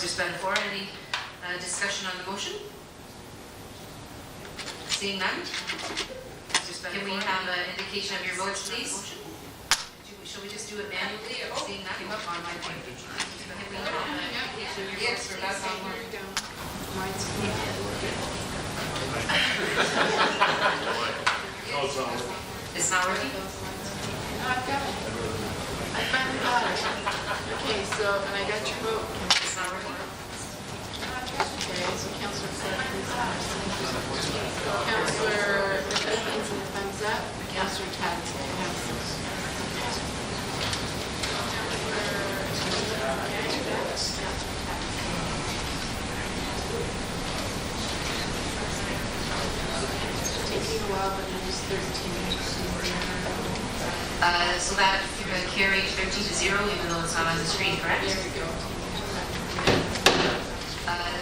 Councillor Spatafora. Any discussion on the motion? Seeing none? Can we have an indication of your vote, please? Shall we just do it manually? Seeing that came up on my point. Can we have an indication of your votes, please? It's not working? No, I've got it. I finally got it. Okay, so, and I got your vote. It's not working? Okay, so Councillor Feb, Councillor Evans in the thumbs up. Councillor Tads. Taking a while, but it was 13. So that carried 13-0, even though it's not on the screen, correct? There we go.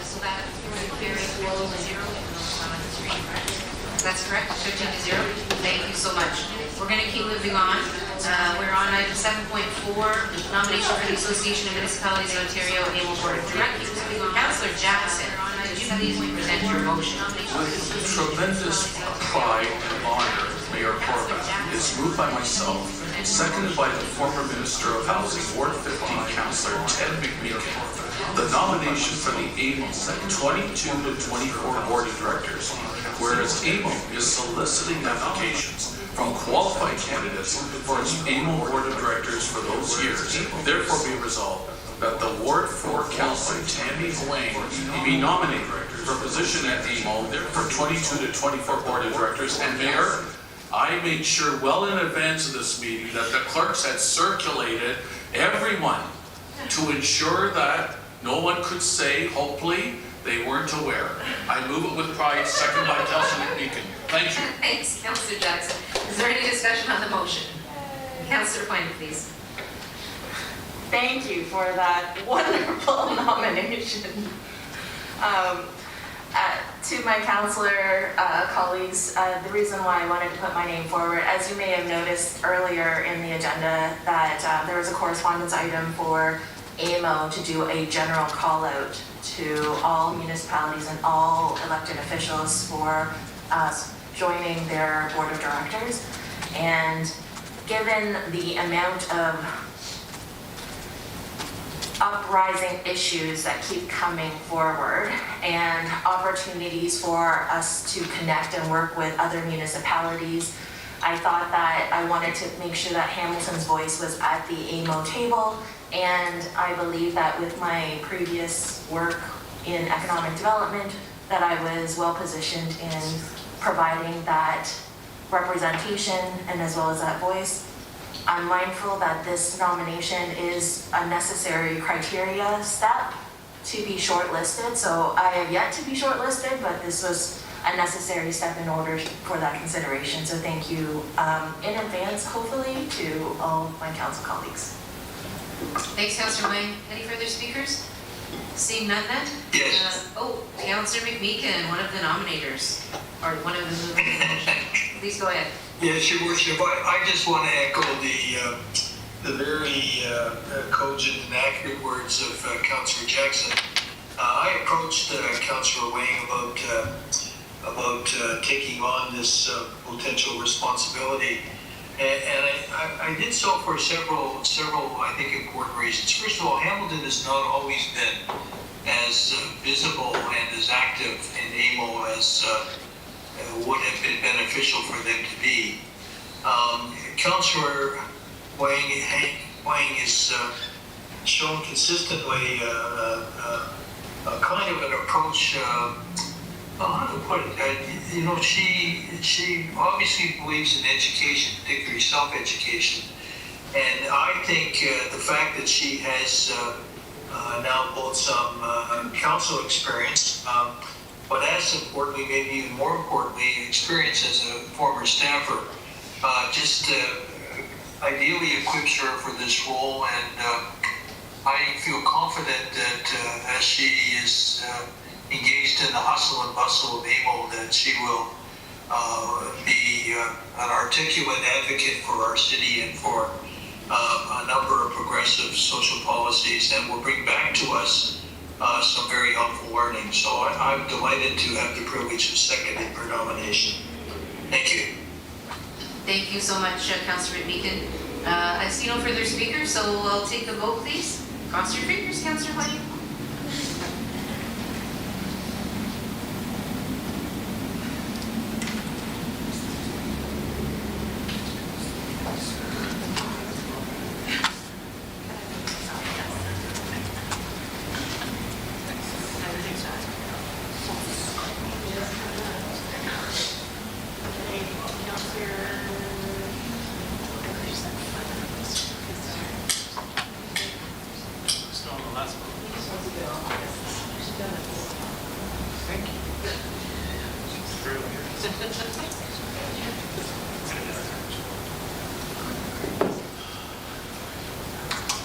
So that carried 13-0, even though it's not on the screen, correct? That's correct, 13-0. Thank you so much. We're going to keep moving on. We're on item 7.4, nomination for the Association of Municipalities of Ontario AMO Board of Directors. Councillor Jackson, could you please present your motion? With tremendous pride and honor, Mayor Corbett is moved by myself, seconded by the former Minister of Housing, Ward 15, Councillor Ted McMeekin, the nomination for the AMO 22 to 24 Board of Directors, whereas AMO is soliciting applications from qualified candidates for its AMO Board of Directors for those years. Therefore be resolved that the Ward 4 Councillor Tammy Huang be nominated for position at AMO for 22 to 24 Board of Directors. And Mayor, I made sure well in advance of this meeting that the clerks had circulated everyone to ensure that no one could say, hopefully, they weren't aware. I move it with pride, second by Councillor McMeekin. Thank you. Thanks, Councillor Jackson. Is there any discussion on the motion? Councillor Pointy, please. Thank you for that wonderful nomination. To my councillor colleagues, the reason why I wanted to put my name forward, as you may have noticed earlier in the agenda, that there was a correspondence item for AMO to do a general call out to all municipalities and all elected officials for joining their board of directors. And given the amount of uprising issues that keep coming forward and opportunities for us to connect and work with other municipalities, I thought that I wanted to make sure that Hamilton's voice was at the AMO table, and I believe that with my previous work in economic development that I was well positioned in providing that representation and as well as that voice. I'm mindful that this nomination is a necessary criteria step to be shortlisted. So I have yet to be shortlisted, but this was a necessary step in order for that consideration. So thank you in advance, hopefully, to all of my council colleagues. Thanks, Councillor Wang. Any further speakers? Seeing none then? Yes. Councillor McMeekin, one of the nominators, or one of the movers of the motion. Please go ahead. Yes, Your Worship. I just want to echo the very cogent and accurate words of Councillor Jackson. I approached Councillor Wang about taking on this potential responsibility, and I did so for several I think important reasons. First of all, Hamilton has not always been as visible and as active in AMO as would have been beneficial for them to be. Councillor Wang is shown consistently a kind of an approach. How to put it? She obviously believes in education, particularly self-education, and I think the fact that she has now both some council experience. But as importantly, maybe even more importantly, experience as a former staffer, just ideally equips her for this role, and I feel confident that as she is engaged in the hustle and bustle of AMO, that she will be an articulate advocate for our city and for a number of progressive social policies that will bring back to us some very helpful learning. So I'm delighted to have the privilege of seconding her nomination. Thank you. Thank you so much, Councillor Beacon. I see no further speakers, so I'll take the vote, please. Cross your fingers, Councillor White.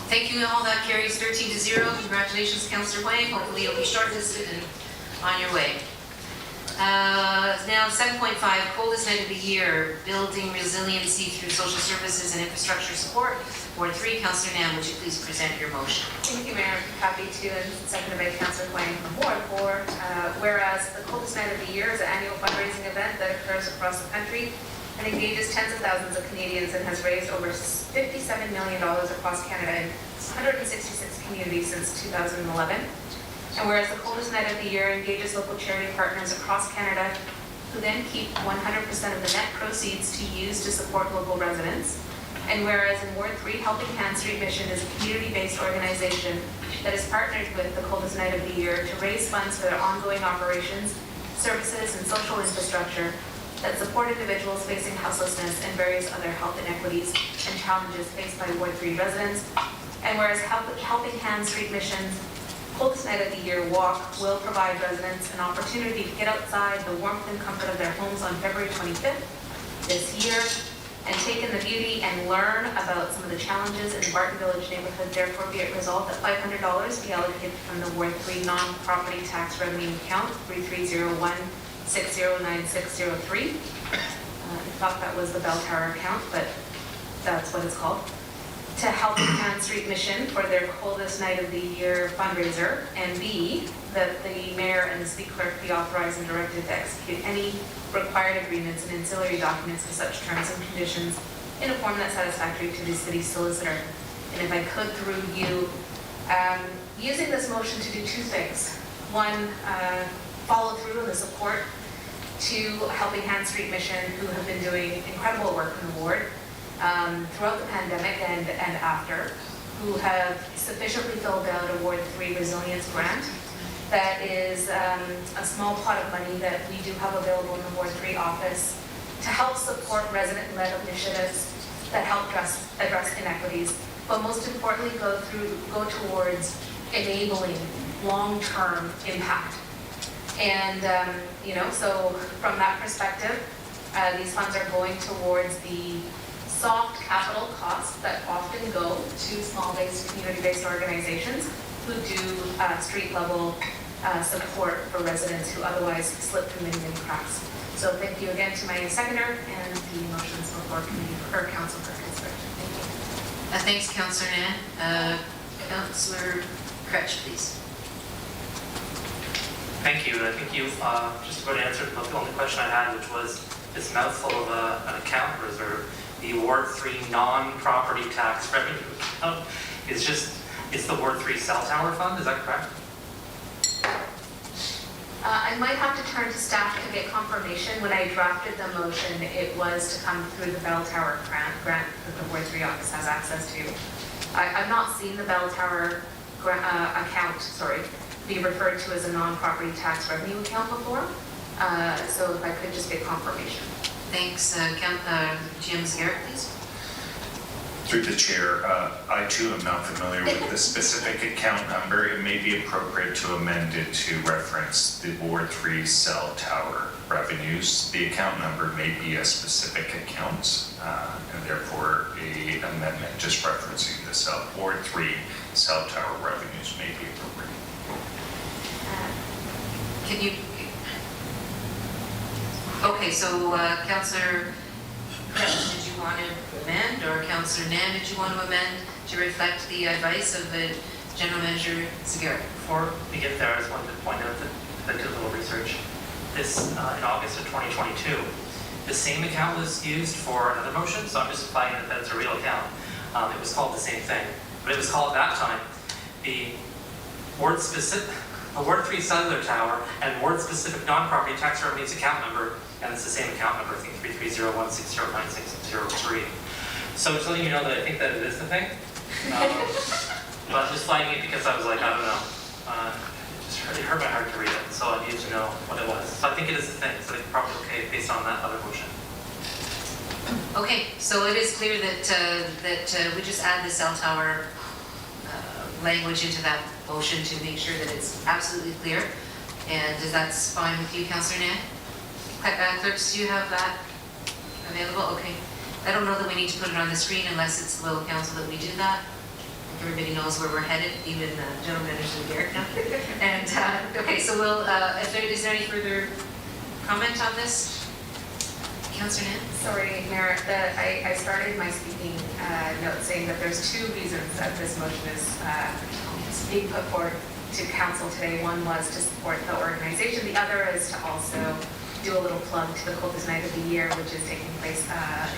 Thank you all. That carries 13-0. Congratulations, Councillor Wang. Hopefully you'll be shortlisted and on your way. Now 7.5, coldest night of the year, building resiliency through social services and infrastructure support. Ward 3, Councillor Nam, would you please present your motion? Thank you, Mayor. Happy to, and seconded by Councillor Huang from Ward 4. Whereas the coldest night of the year is an annual fundraising event that occurs across the country and engages tens of thousands of Canadians and has raised over $57 million across Canada in 166 communities since 2011. And whereas the coldest night of the year engages local charity partners across Canada who then keep 100% of the net proceeds to use to support local residents. And whereas in Ward 3, Helping Hands Street Mission is a community-based organization that is partnered with the coldest night of the year to raise funds for their ongoing operations, services, and social infrastructure that support individuals facing houselessness and various other health inequities and challenges faced by Ward 3 residents. And whereas Helping Hands Street Mission's Coldest Night of the Year walk will provide residents an opportunity to get outside the warmth and comfort of their homes on February 25th this year and take in the beauty and learn about some of the challenges in the Barton Village neighborhood. Therefore, be it resolved that $500 be allocated from the Ward 3 non-property tax revenue account 3301609603. I thought that was the bell tower account, but that's what it's called. To Helping Hands Street Mission for their coldest night of the year fundraiser, and B, that the mayor and the city clerk be authorized and directed to execute any required agreements and ancillary documents with such terms and conditions in a form that's satisfactory to the city solicitor. And if I could, through you, using this motion to do two things. One, follow through on the support to Helping Hands Street Mission, who have been doing incredible work in the ward throughout the pandemic and after, who have sufficiently filled out a Ward 3 resilience grant. That is a small pot of money that we do have available in the Ward 3 office to help support resident-led initiatives that help address inequities, but most importantly go towards enabling long-term impact. And so from that perspective, these funds are going towards the soft capital costs that often go to small-based, community-based organizations who do street-level support for residents who otherwise slip through many cracks. So thank you again to my seconder and the motions before council for consideration. Thank you. Thanks, Councillor Nan. Councillor Kretsch, please. Thank you. I think you've just about answered the only question I had, which was this mouthful of an account reserve. The Ward 3 non-property tax revenue account is it's the Ward 3 cell tower fund, is that correct? I might have to turn to staff to get confirmation. When I drafted the motion, it was to come through the bell tower grant that the Ward 3 office has access to. I've not seen the bell tower account, be referred to as a non-property tax revenue account before. So if I could just get confirmation. Thanks. Jim Garrett, please. Through the chair, I too am not familiar with the specific account number. It may be appropriate to amend it to reference the Ward 3 cell tower revenues. The account number may be a specific account, and therefore a amendment just referencing the Ward 3 cell tower revenues may be appropriate. Can you? Okay, so Councillor Kretsch, did you want to amend, or Councillor Nan, did you want to amend to reflect the advice of the General Manager Zagarek. Before we get there, I just wanted to point out that I did a little research. This, in August of 2022, the same account was used for another motion, so I'm just implying that that's a real account. It was called the same thing, but it was called at that time the Ward 3 Cellular Tower and Ward Specific Non-Property Tax Revenues account number, and it's the same account number, I think 33016096003. So just letting you know that I think that it is the thing. But I'm just flagging it because I was like, I don't know. It hurt my heart to read it, so I needed to know what it was. So I think it is the thing, so it's probably okay based on that other motion. Okay, so it is clear that we just add the cell tower language into that motion to make sure that it's absolutely clear. And that's fine with you, Councillor Nan? Clerks, do you have that available? Okay. I don't know that we need to put it on the screen unless it's the will of council that we do that. Everybody knows where we're headed, even General Manager Garrett now. And, okay, so we'll, is there any further comment on this? Councillor Nan? Sorry, Mayor, I started my speaking note saying that there's two reasons that this motion is being put forward to council today. One was to support the organization. The other is to also do a little plug to the Coldest Night of the Year, which is taking place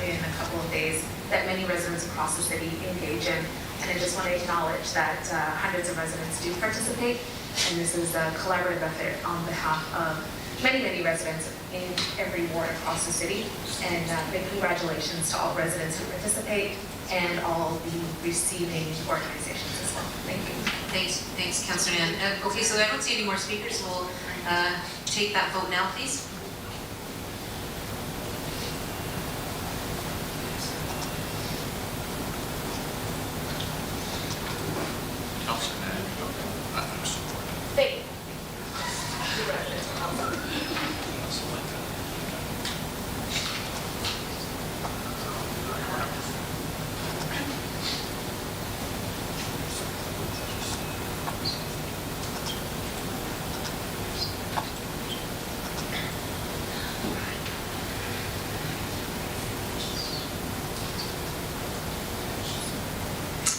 in a couple of days, that many residents across the city engage in. And I just want to acknowledge that hundreds of residents do participate, and this is a collaborative effort on behalf of many, many residents in every ward across the city. And big congratulations to all residents who participate and all the receiving organizations as well. Thank you. Thanks, Councillor Nan. Okay, so I don't see any more speakers. We'll take that vote now, please. Councillor Nan, I'm supporting. Thank you.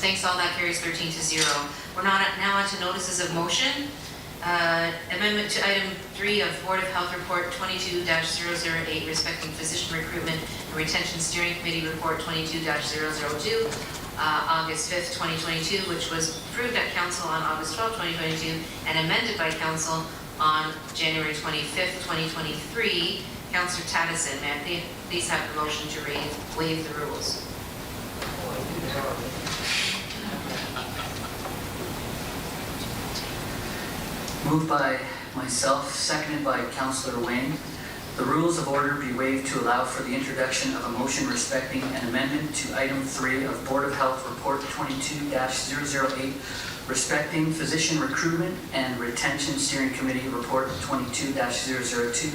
Thanks, all that carries 13-0. We're now on to notices of motion. Amendment to item 3 of Board of Health Report 22-008 respecting physician recruitment and retention steering committee report 22-002, August 5th, 2022, which was approved at council on August 12th, 2022, and amended by council on January 25th, 2023. Councillor Taddison, may I please have the motion to waive the rules? Moved by myself, seconded by Councillor Wayne. The rules of order be waived to allow for the introduction of a motion respecting an amendment to item 3 of Board of Health Report 22-008 respecting physician recruitment and retention steering committee report 22-002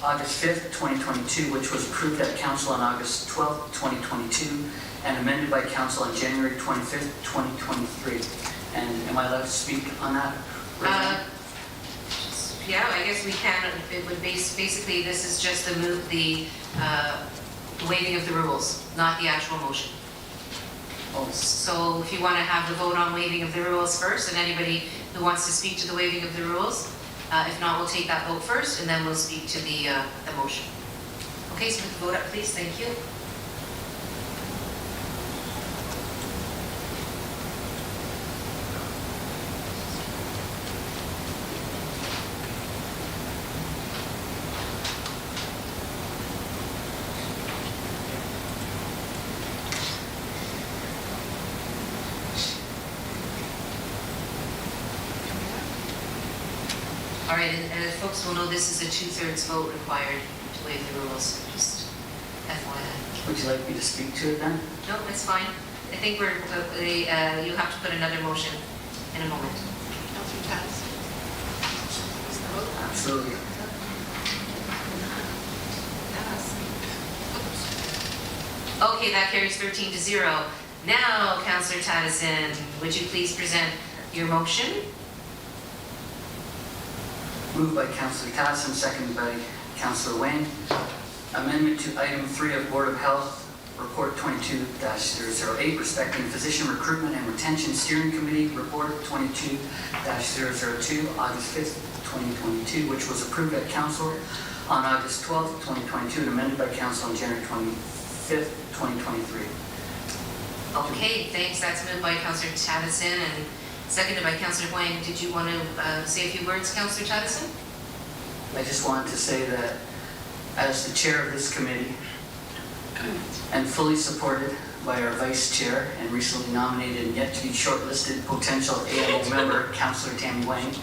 August 5th, 2022, which was approved at council on August 12th, 2022, and amended by council on January 25th, 2023. And am I allowed to speak on that? Yeah, I guess we can. It would basically, this is just the waiving of the rules, not the actual motion. Oh, So if you want to have the vote on waiving of the rules first, and anybody who wants to speak to the waiving of the rules, if not, we'll take that vote first, and then we'll speak to the motion. Okay, so we can vote up, please. Thank you. All right, and as folks will know, this is a 2/3 vote required to waive the rules, just FYI. would you like me to speak to it then? No, that's fine. I think you have to put another motion in a moment. Councillor Taddison. Absolutely. Okay, that carries 13-0. Now, Councillor Taddison, would you please present your motion? Moved by Councillor Taddison, seconded by Councillor Wayne. Amendment to item 3 of Board of Health Report 22-008, respecting physician recruitment and retention steering committee, Report 22-002, August 5th, 2022, which was approved at council on August 12th, 2022, and amended by council on January 25th, 2023. Okay, thanks. That's moved by Councillor Tattison and seconded by Councillor Wang. Did you want to say a few words, Councillor Tattison? I just wanted to say that as the chair of this committee and fully supported by our vice chair and recently nominated and yet to be shortlisted potential AMO member, Councillor Tammy Wang,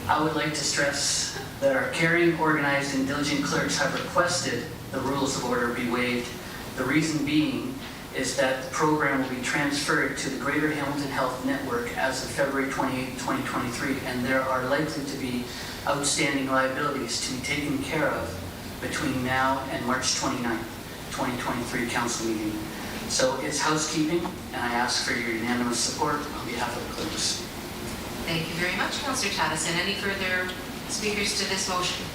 I would like to stress that our caring, organized, and diligent clerks have requested the rules of order be waived. The reason being is that the program will be transferred to the Greater Hamilton Health Network as of February 28, 2023, and there are likely to be outstanding liabilities to be taken care of between now and March 29, 2023 council meeting. So it's housekeeping, and I ask for your unanimous support on behalf of the clerks. Thank you very much, Councillor Tattison. Any further speakers to this motion?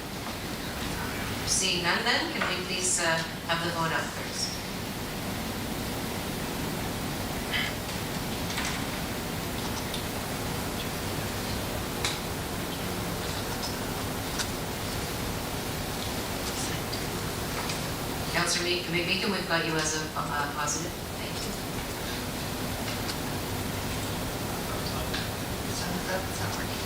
Seeing none then, can we please have the vote up first? Councillor Meekin, we've got you as a positive. Thank you. It's not working.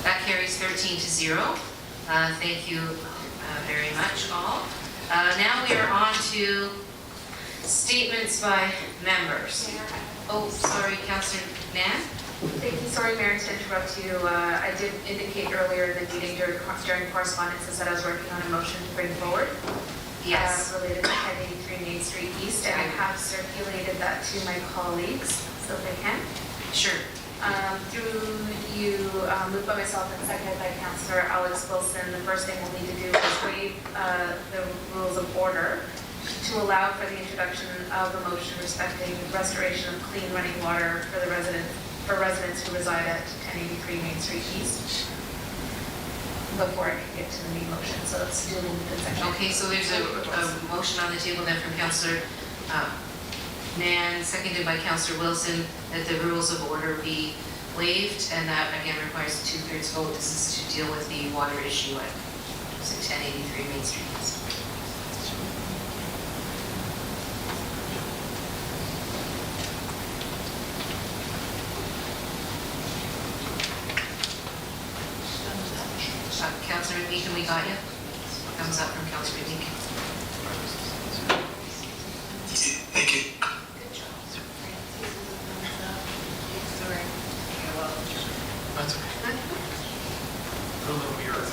That carries 13-0. Thank you very much, all. Now we are on to statements by members. Oh, sorry, Councillor Nan? Thank you. Sorry, Mayor, to interrupt you. I did indicate earlier in the meeting during correspondences that I was working on a motion to bring forward. Yes. Related to 1083 Main Street East, and I have circulated that to my colleagues, so if they can. Sure. Through you, moved by myself and seconded by Councillor Alex Wilson, the first thing we'll need to do is waive the rules of order to allow for the introduction of a motion respecting restoration of clean running water for residents who reside at 1083 Main Street East. Before I can get to the main motion, so let's do a little bit of section. Okay, so there's a motion on the table then from Councillor Nan, seconded by Councillor Wilson, that the rules of order be waived, and that again requires a 2/3 vote. This is to deal with the water issue at 1083 Main Street East. Councillor Meekin, we got you. Thumbs up from Councillor Meekin. Thank you. Good job. Sorry. That's okay. Put a little mirror.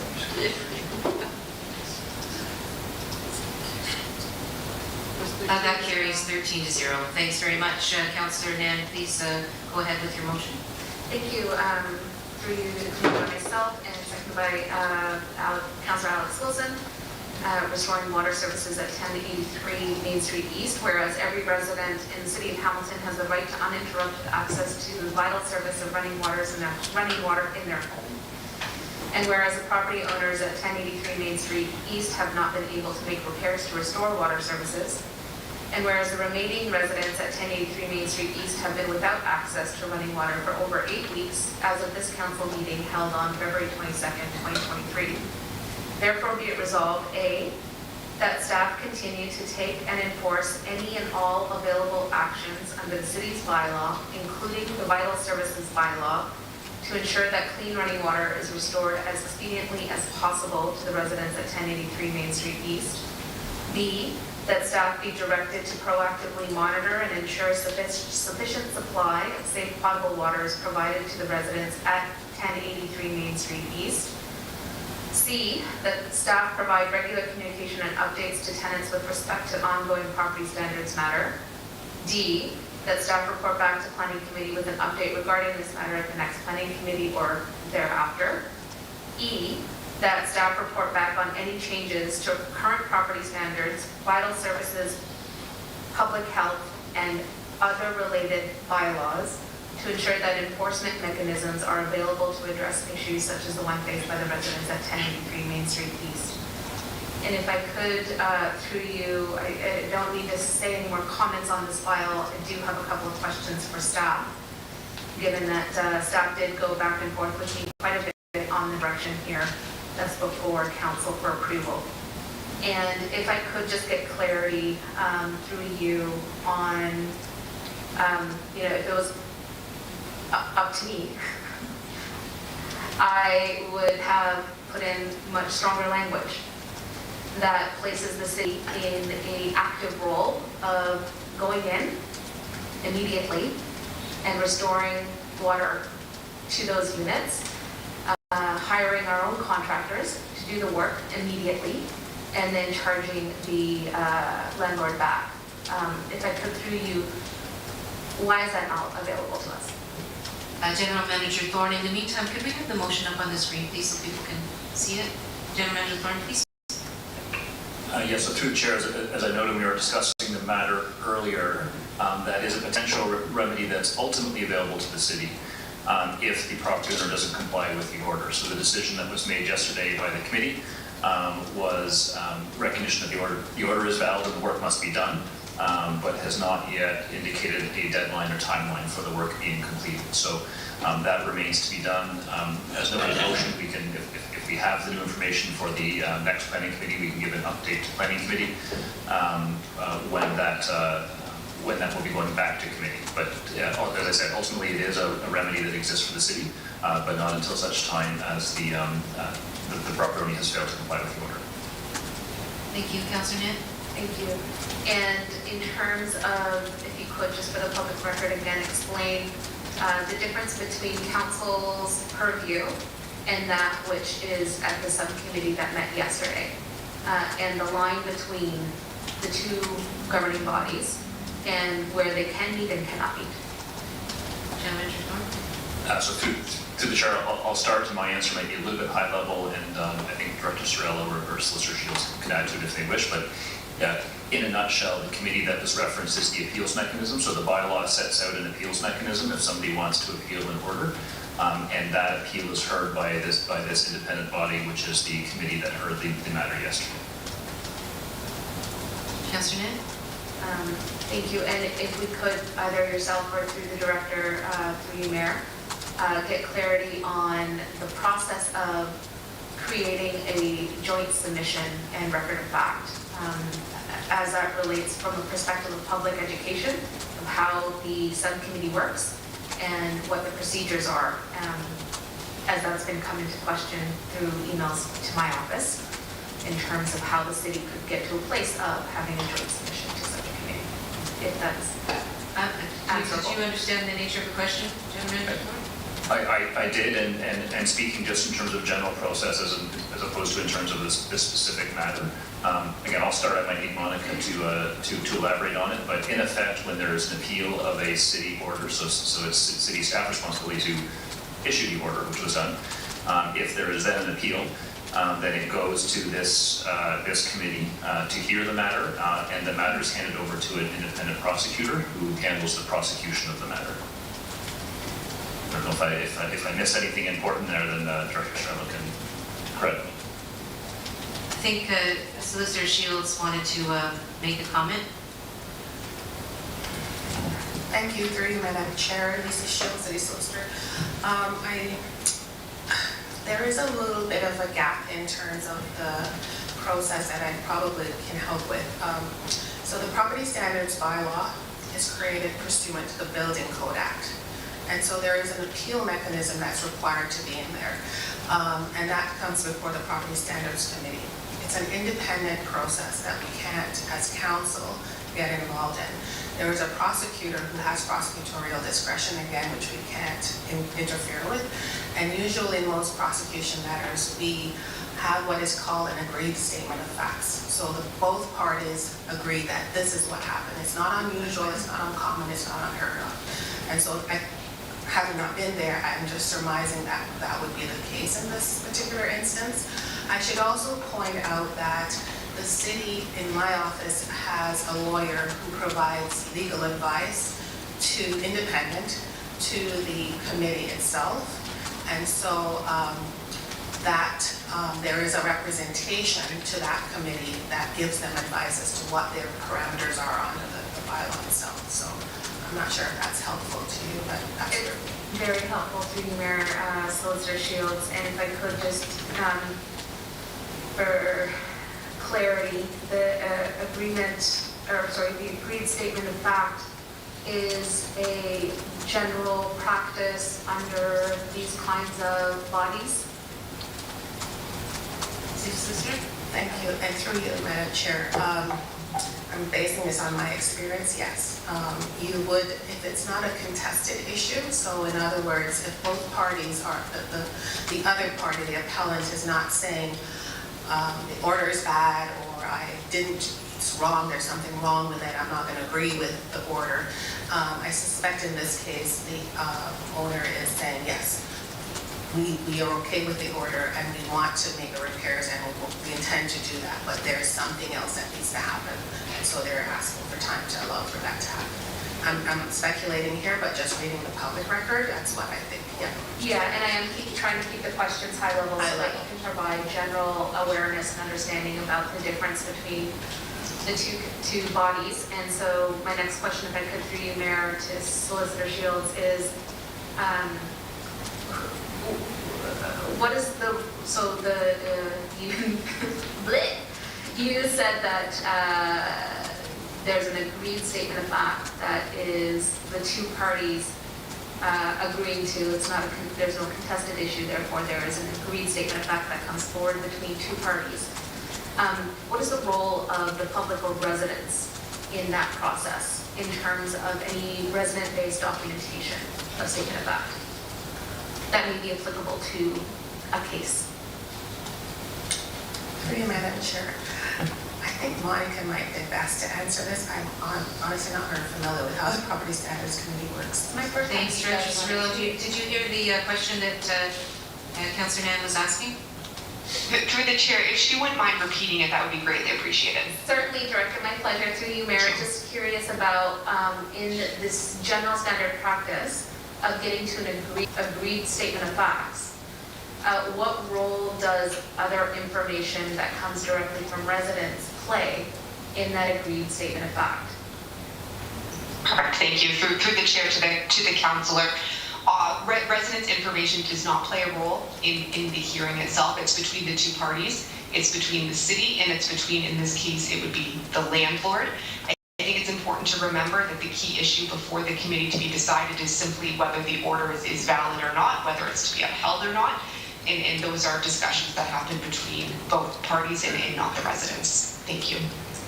That carries 13-0. Thanks very much, Councillor Nan. Please go ahead with your motion. Thank you. Through you, moved by myself and seconded by Councillor Alex Wilson, restoring water services at 1083 Main Street East, whereas every resident in the city of Hamilton has the right to uninterrupted access to the vital service of running water in their home. And whereas the property owners at 1083 Main Street East have not been able to make repairs to restore water services, and whereas the remaining residents at 1083 Main Street East have been without access to running water for over 8 weeks as of this council meeting held on February 22nd, 2023, therefore be it resolved, A, that staff continue to take and enforce any and all available actions under the city's bylaw, including the Vital Services bylaw, to ensure that clean running water is restored as expediently as possible to the residents at 1083 Main Street East. B, that staff be directed to proactively monitor and ensure sufficient supply of safe potable water is provided to the residents at 1083 Main Street East. C, that staff provide regular communication and updates to tenants with respect to ongoing property standards matter. D, that staff report back to planning committee with an update regarding this matter at the next planning committee or thereafter. E, that staff report back on any changes to current property standards, vital services, public health, and other related bylaws to ensure that enforcement mechanisms are available to address issues such as the one faced by the residents at 1083 Main Street East. And if I could, through you, I don't need to say any more comments on this file. I do have a couple of questions for staff, given that staff did go back and forth with me quite a bit on the direction here that's before council for approval. And if I could just get clarity through you on, if it was up to me, I would have put in much stronger language that places the city in an active role of going in immediately and restoring water to those units, hiring our own contractors to do the work immediately, and then charging the landlord back. If I could through you, why is that not available to us? General Manager Thorne, in the meantime, could we have the motion up on the screen, please, so people can see it? General Manager Thorne, please. Yes, so through the chair, as I noted when we were discussing the matter earlier, that is a potential remedy that's ultimately available to the city if the property owner doesn't comply with the order. So the decision that was made yesterday by the committee was recognition that the order is valid and the work must be done, but has not yet indicated a deadline or timeline for the work being completed. So that remains to be done. As noted in the motion, we can, if we have the new information for the next planning committee, we can give an update to planning committee when that will be going back to committee. But as I said, ultimately it is a remedy that exists for the city, but not until such time as the property owner has failed to comply with the order. Thank you, Councillor Nett. Thank you. And in terms of, if you could, just for the public record again, explain the difference between council's purview and that which is at the subcommittee that met yesterday, and the line between the two governing bodies and where they can meet and cannot meet. General Manager Thorne. So through the chair, I'll start, and my answer might be a little bit high level, and I think Director Sorello or Solicitor Shields can add to it if they wish, but in a nutshell, the committee that was referenced is the appeals mechanism. So the bylaw sets out an appeals mechanism if somebody wants to appeal an order, and that appeal is heard by this independent body, which is the committee that heard the matter yesterday. Councillor Nett. Thank you. And if we could, either yourself or through the director, through you, Mayor, get clarity on the process of creating a joint submission and record of fact, as that relates from the perspective of public education, of how the subcommittee works and what the procedures are, as that's been come into question through emails to my office, in terms of how the city could get to a place of having a joint submission to such a committee, if that's Did you understand the nature of the question, General Manager Thorne? I did, and speaking just in terms of general process as opposed to in terms of this specific matter. Again, I'll start. I might need Monica to elaborate on it, but in effect, when there is an appeal of a city order, so it's city staff responsibility to issue the order, which was done. If there is then an appeal, then it goes to this committee to hear the matter, and the matter is handed over to an independent prosecutor who handles the prosecution of the matter. I don't know if I missed anything important there, then Director Sherlock can correct me. I think Solicitor Shields wanted to make a comment. Thank you, through you, Madam Chair. Lisa Shields, City Solicitor. There is a little bit of a gap in terms of the process that I probably can help with. So the Property Standards Bylaw is created pursuant to the Building Code Act. And so there is an appeal mechanism that's required to be in there. And that comes before the Property Standards Committee. It's an independent process that we can't, as council, get involved in. There is a prosecutor who has prosecutorial discretion, again, which we can't interfere with. And usually in most prosecution matters, we have what is called an agreed statement of facts. So both parties agree that this is what happened. It's not unusual, it's not uncommon, it's not unheard of. And so having not been there, I'm just surmising that that would be the case in this particular instance. I should also point out that the city in my office has a lawyer who provides legal advice to independent to the committee itself. And so there is a representation to that committee that gives them advice as to what their parameters are under the bylaw itself. So I'm not sure if that's helpful to you, but that's It's very helpful to you, Mayor, Solicitor Shields, and if I could just, for clarity, the the agreed statement of fact is a general practice under these kinds of bodies. Thank you, and through you, Madam Chair, I'm basing this on my experience, yes. You would, if it's not a contested issue, so in other words, if both parties are, the other party, the appellant, is not saying the order is bad, or it's wrong, there's something wrong with it, I'm not going to agree with the order. I suspect in this case, the owner is saying, yes, we are okay with the order and we want to make the repairs and we intend to do that, but there's something else that needs to happen. And so they're asking for time to allow for that to happen. I'm speculating here, but just reading the public record, that's what I think, yeah. Yeah, and I am trying to keep the questions high level so that you can provide general awareness and understanding about the difference between the two bodies. And so my next question, if I could, through you, Mayor, to Solicitor Shields, is what is you said that there's an agreed statement of fact that is the two parties agreeing to, there's no contested issue, therefore there is an agreed statement of fact that comes forward between two parties. What is the role of the public or residents in that process in terms of any resident-based documentation of statement of fact that may be applicable to a case? Through you, Madam Chair. I think Monica might be best to answer this. I'm honestly not very familiar with how the Property Standards Committee works. My first Thanks, Treasurer Cirillo. Did you hear the question that Councillor Nan was asking? Through the chair, if she wouldn't mind repeating it, that would be greatly appreciated. Certainly, Director, my pleasure. Through you, Mayor, just curious about in this general standard practice of getting to an agreed statement of facts, what role does other information that comes directly from residents play in that agreed statement of fact? Correct, thank you. Through the chair to the councillor, residents' information does not play a role in the hearing itself. It's between the two parties. It's between the city and it's between, in this case, it would be the landlord. I think it's important to remember that the key issue before the committee to be decided is simply whether the order is valid or not, whether it's to be upheld or not. And those are discussions that happen between both parties and not the residents. Thank you.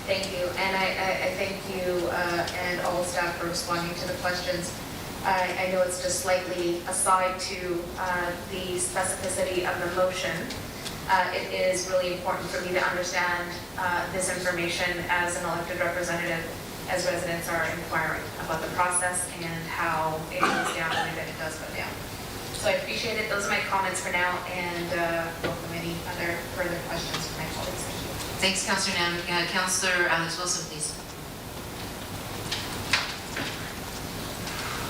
Thank you, and I thank you and all staff for responding to the questions. I know it's just slightly aside to the specificity of the motion. It is really important for me to understand this information as an elected representative, as residents are inquiring about the process and how it goes down the way that it does go down. So I appreciate it. Those are my comments for now, and welcome any other further questions from my colleagues. Thank you. Thanks, Councillor Nam. Councillor Alex Wilson, please.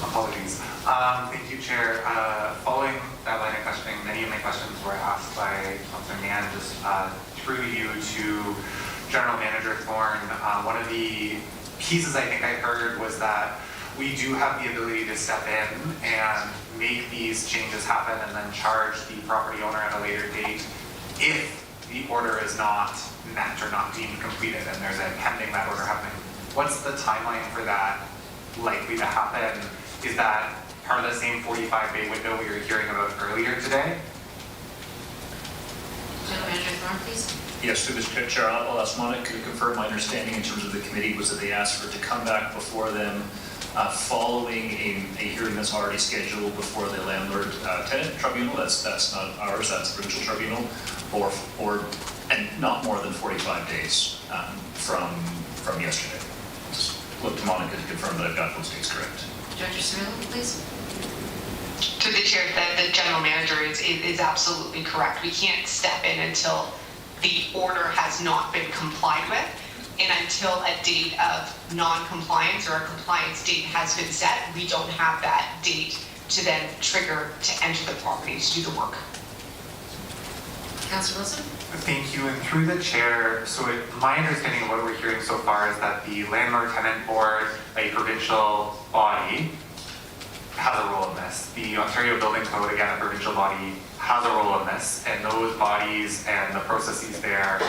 Apologies. Thank you, Chair. Following that line of questioning, many of my questions were asked by Councillor Nan, just through you to General Manager Thorne. One of the pieces I think I heard was that we do have the ability to step in and make these changes happen and then charge the property owner at a later date if the order is not met or not deemed completed and there's a pending that order happening. What's the timeline for that likely to happen? Is that part of the same 45-day window we were hearing about earlier today? General Manager Thorne, please. Yes, through the chair, I'll ask Monica to confirm. My understanding in terms of the committee was that they asked for it to come back before them following a hearing that's already scheduled before the landlord-tenant tribunal. That's not ours, that's the provincial tribunal, and not more than 45 days from yesterday. Just look to Monica to confirm that I've got those dates correct. Director Cirillo, please. To the chair, the general manager is absolutely correct. We can't step in until the order has not been complied with, and until a date of non-compliance or a compliance date has been set. We don't have that date to then trigger to enter the property to do the work. Councillor Wilson? Thank you, and through the chair, so my understanding of what we're hearing so far is that the Landlord-Tenant Board, a provincial body, has a role in this. The Ontario Building Code, again, a provincial body, has a role in this, and those bodies and the processes there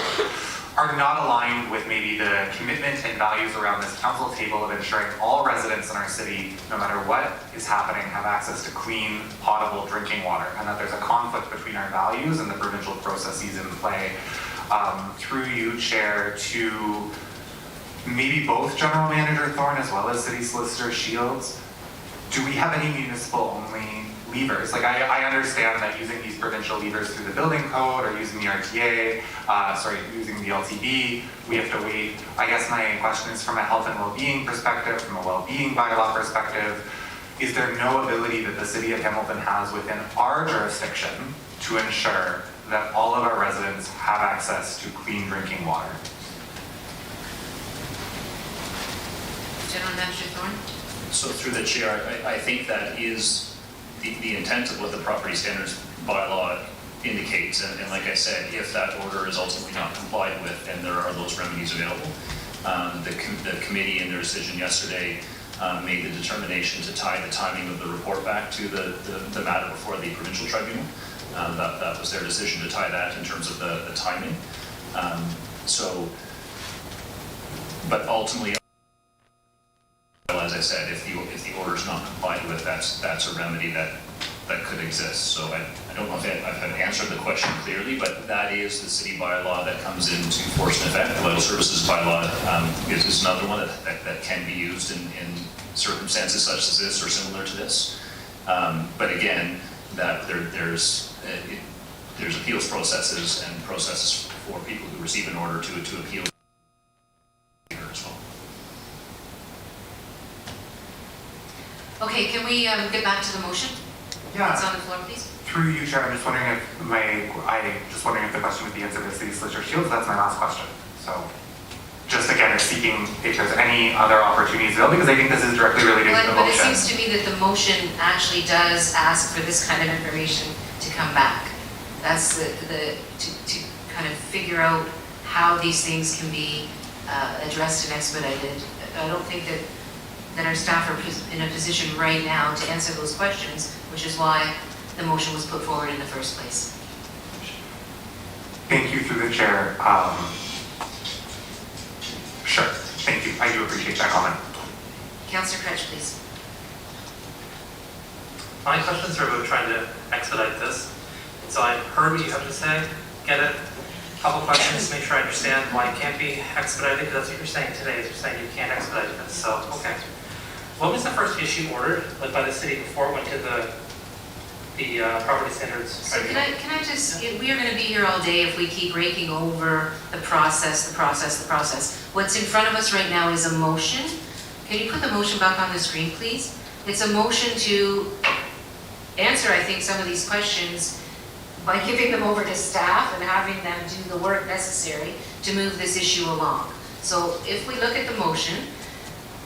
are not aligned with maybe the commitment and values around this council table of ensuring all residents in our city, no matter what is happening, have access to clean, potable drinking water, and that there's a conflict between our values and the provincial processes in play. Through you, Chair, to maybe both General Manager Thorne as well as City Solicitor Shields, do we have any municipal-only levers? Like, I understand that using these provincial levers through the building code or using the RTA, using the LTB, we have to wait. I guess my question is from a health and well-being perspective, from a well-being bylaw perspective, is there no ability that the City of Hamilton has within our jurisdiction to ensure that all of our residents have access to clean drinking water? General Manager Thorne? So through the chair, I think that is the intent of what the property standards bylaw indicates. And like I said, if that order is ultimately not complied with, then there are those remedies available. The committee in their decision yesterday made the determination to tie the timing of the report back to the matter before the provincial tribunal. That was their decision to tie that in terms of the timing. But ultimately, as I said, if the order is not complied with, that's a remedy that could exist. So I don't know if I've answered the question clearly, but that is the city bylaw that comes into force in effect. The Vital Services bylaw is another one that can be used in circumstances such as this or similar to this. But again, that there's appeals processes and processes for people who receive an order to appeal as well. Okay, can we get back to the motion? Yeah. It's on the floor, please. Through you, Chair, I'm just wondering if the question would be answered by City Solicitor Shields. That's my last question. So, just again, seeking if there's any other opportunities available, because I think this is directly related to the But it motion. seems to me that the motion actually does ask for this kind of information to come back. That's to kind of figure out how these things can be addressed and expedited. I don't think that our staff are in a position right now to answer those questions, which is why the motion was put forward in the first place. Thank you through the chair. Sure, thank you. I do appreciate that comment. Councillor Cretch, please. My questions are about trying to expedite this. So I heard what you have to say, get it. Couple questions to make sure I understand why it can't be expedited, because that's what you're saying today, is you're saying you can't expedite this. So, okay. What was the first issue ordered by the city before it went to the property standards? So can I just, we are going to be here all day if we keep raking over the process. What's in front of us right now is a motion. Can you put the motion back on the screen, please? It's a motion to answer, I think, some of these questions by giving them over to staff and having them do the work necessary to move this issue along. So if we look at the motion,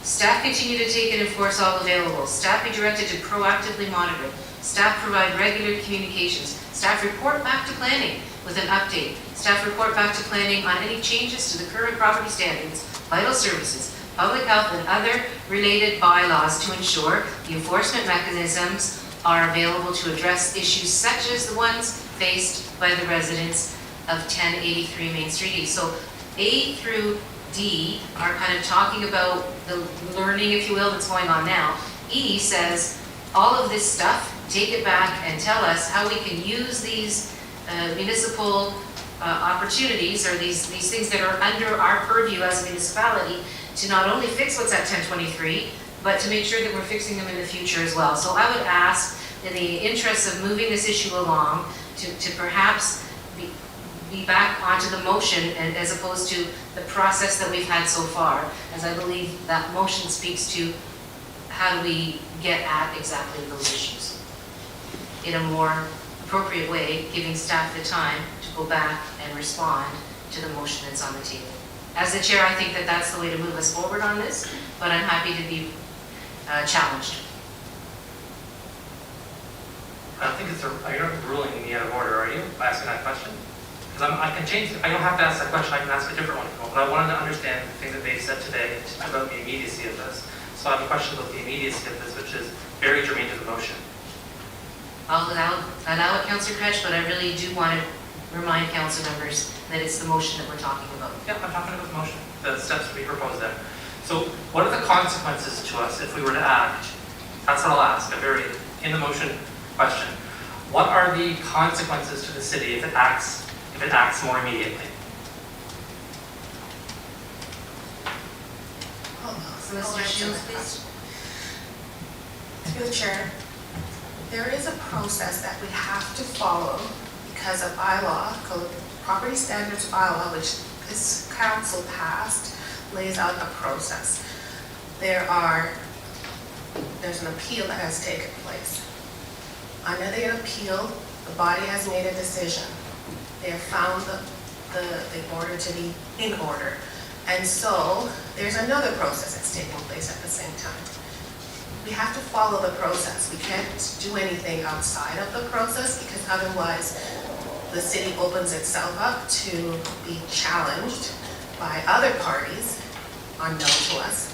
staff continue to take and enforce all available. Staff be directed to proactively monitor. Staff provide regular communications. Staff report back to planning with an update. Staff report back to planning on any changes to the current property standards, vital services, public health, and other related bylaws to ensure the enforcement mechanisms are available to address issues such as the ones faced by the residents of 1083 Main Street East. So A through D are kind of talking about the learning, if you will, that's going on now. E says all of this stuff, take it back and tell us how we can use these municipal opportunities or these things that are under our purview as a municipality to not only fix what's at 1023, but to make sure that we're fixing them in the future as well. So I would ask, in the interest of moving this issue along, to perhaps be back onto the motion as opposed to the process that we've had so far, as I believe that motion speaks to how do we get at exactly those issues in a more appropriate way, giving staff the time to go back and respond to the motion that's on the table. As the chair, I think that that's the way to move us forward on this, but I'm happy to be challenged. I don't think it's you're not ruling me out of order, are you, by asking that question? Because I can change it. I don't have to ask that question, I can ask a different one. But I wanted to understand the thing that they said today about the immediacy of this. So I have a question about the immediacy of this, which is very germane to the motion. I'll allow it, Councillor Cretch, but I really do want to remind council members that it's the motion that we're talking about. Yeah, I'm talking about the motion, the steps we proposed there. So what are the consequences to us if we were to act? That's what I'll ask, in the motion question. What are the consequences to the city if it acts more immediately? Solicitor Shields, please. Through the chair, there is a process that we have to follow because a bylaw, property standards bylaw, which this council passed, lays out a process. There's an appeal that has taken place. Under the appeal, the body has made a decision. They have found the order to be in order. And so there's another process that's taking place at the same time. We have to follow the process. We can't do anything outside of the process because otherwise the city opens itself up to be challenged by other parties unknown to us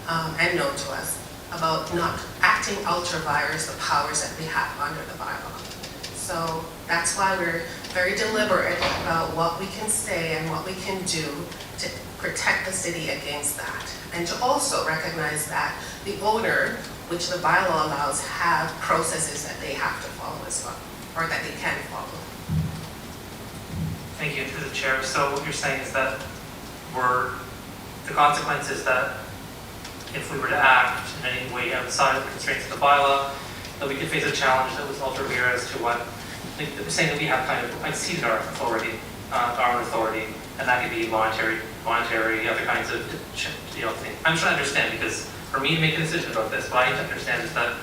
and known to us about not acting ultra vires the powers that we have under the bylaw. So that's why we're very deliberate about what we can say and what we can do to protect the city against that. And to also recognize that the owner, which the bylaw allows, have processes that they have to follow as well, or that they can follow. Thank you, through the chair. So what you're saying is that the consequence is that if we were to act in any way outside of the constraints of the bylaw, that we could face a challenge that was ultra vires as to what, saying that we have kind of exceeded our authority, and that could be monetary, other kinds of, things. I'm trying to understand because for me to make a decision about this, what I need to understand is that